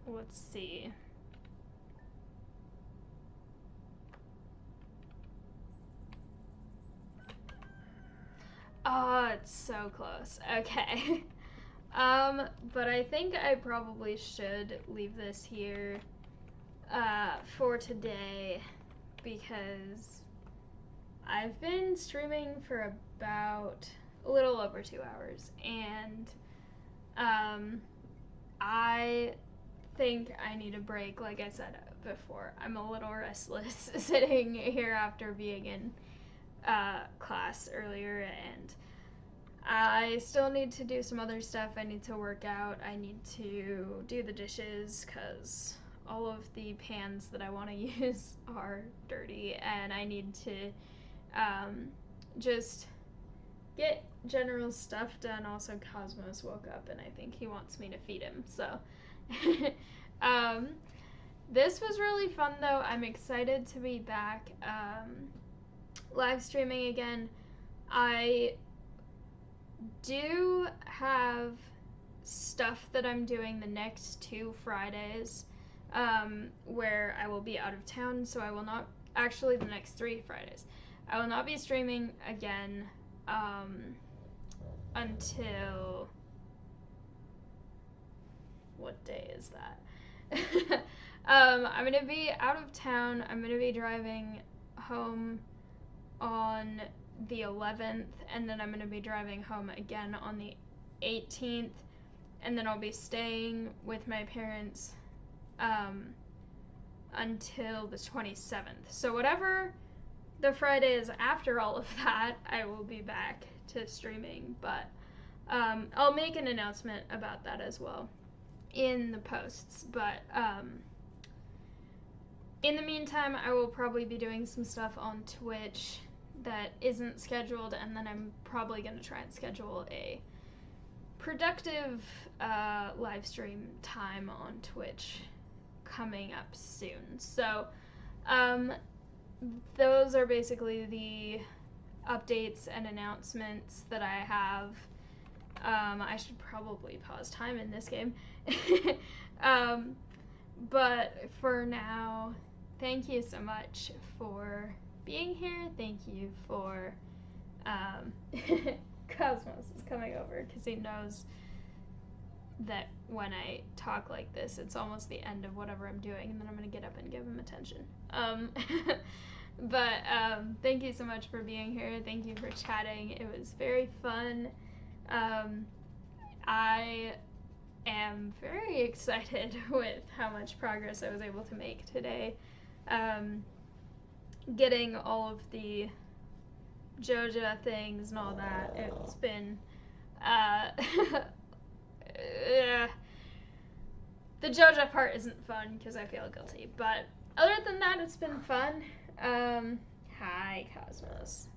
Let's see. Oh, it's so close. Okay. But I think I probably should leave this here for today, because I've been streaming for about a little over 2 hours, and I think I need a break. Like I said before, I'm a little restless sitting here after being in class earlier, and I still need to do some other stuff. I need to work out. I need to do the dishes, because all of the pans that I want to use are dirty, and I need to just get general stuff done. Also, Cosmos woke up, and I think he wants me to feed him, so this was really fun though. I'm excited to be back live streaming again. I do have stuff that I'm doing the next 2 Fridays where I will be out of town, so I will not, actually the next 3 Fridays, I will not be streaming again until, what day is that? I'm going to be out of town. I'm going to be driving home on the 11th, and then I'm going to be driving home again on the 18th, and then I'll be staying with my parents until the 27th. So whatever the Friday is after all of that, I will be back to streaming, but I'll make an announcement about that as well in the posts. But in the meantime, I will probably be doing some stuff on Twitch that isn't scheduled, and then I'm probably going to try and schedule a productive live stream time on Twitch coming up soon. So those are basically the updates and announcements that I have. I should probably pause time in this game. But for now, thank you so much for being here. Thank you for Cosmos is coming over because he knows that when I talk like this, it's almost the end of whatever I'm doing, and then I'm going to get up and give him attention. But thank you so much for being here. Thank you for chatting. It was very fun. I am very excited with how much progress I was able to make today. Getting all of the Joja things and all that. It's been the Joja part isn't fun because I feel guilty, but other than that, it's been fun. Hi, Cosmos.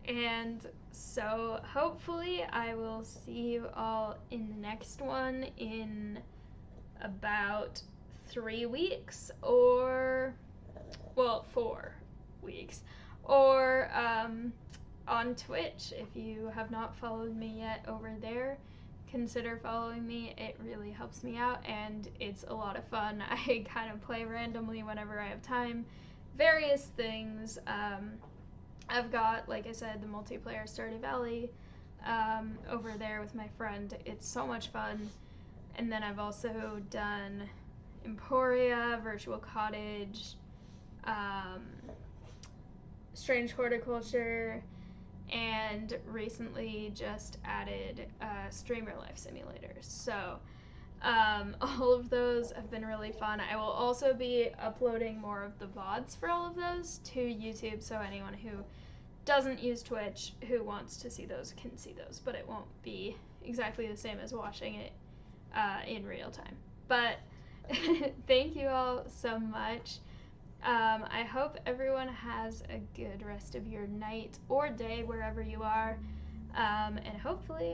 And so hopefully I will see you all in the next one in about 3 weeks, or, well, 4 weeks, or on Twitch. If you have not followed me yet over there, consider following me. It really helps me out, and it's a lot of fun. I kind of play randomly whenever I have time, various things. I've got, like I said, the multiplayer Stardew Valley over there with my friend. It's so much fun. And then I've also done Emporia, Virtual Cottage, Strange Horticulture, and recently just added Streamer Life Simulator. So all of those have been really fun. I will also be uploading more of the VODs for all of those to YouTube, so anyone who doesn't use Twitch who wants to see those can see those, but it won't be exactly the same as watching it in real time. But thank you all so much. I hope everyone has a good rest of your night or day wherever you are, and hopefully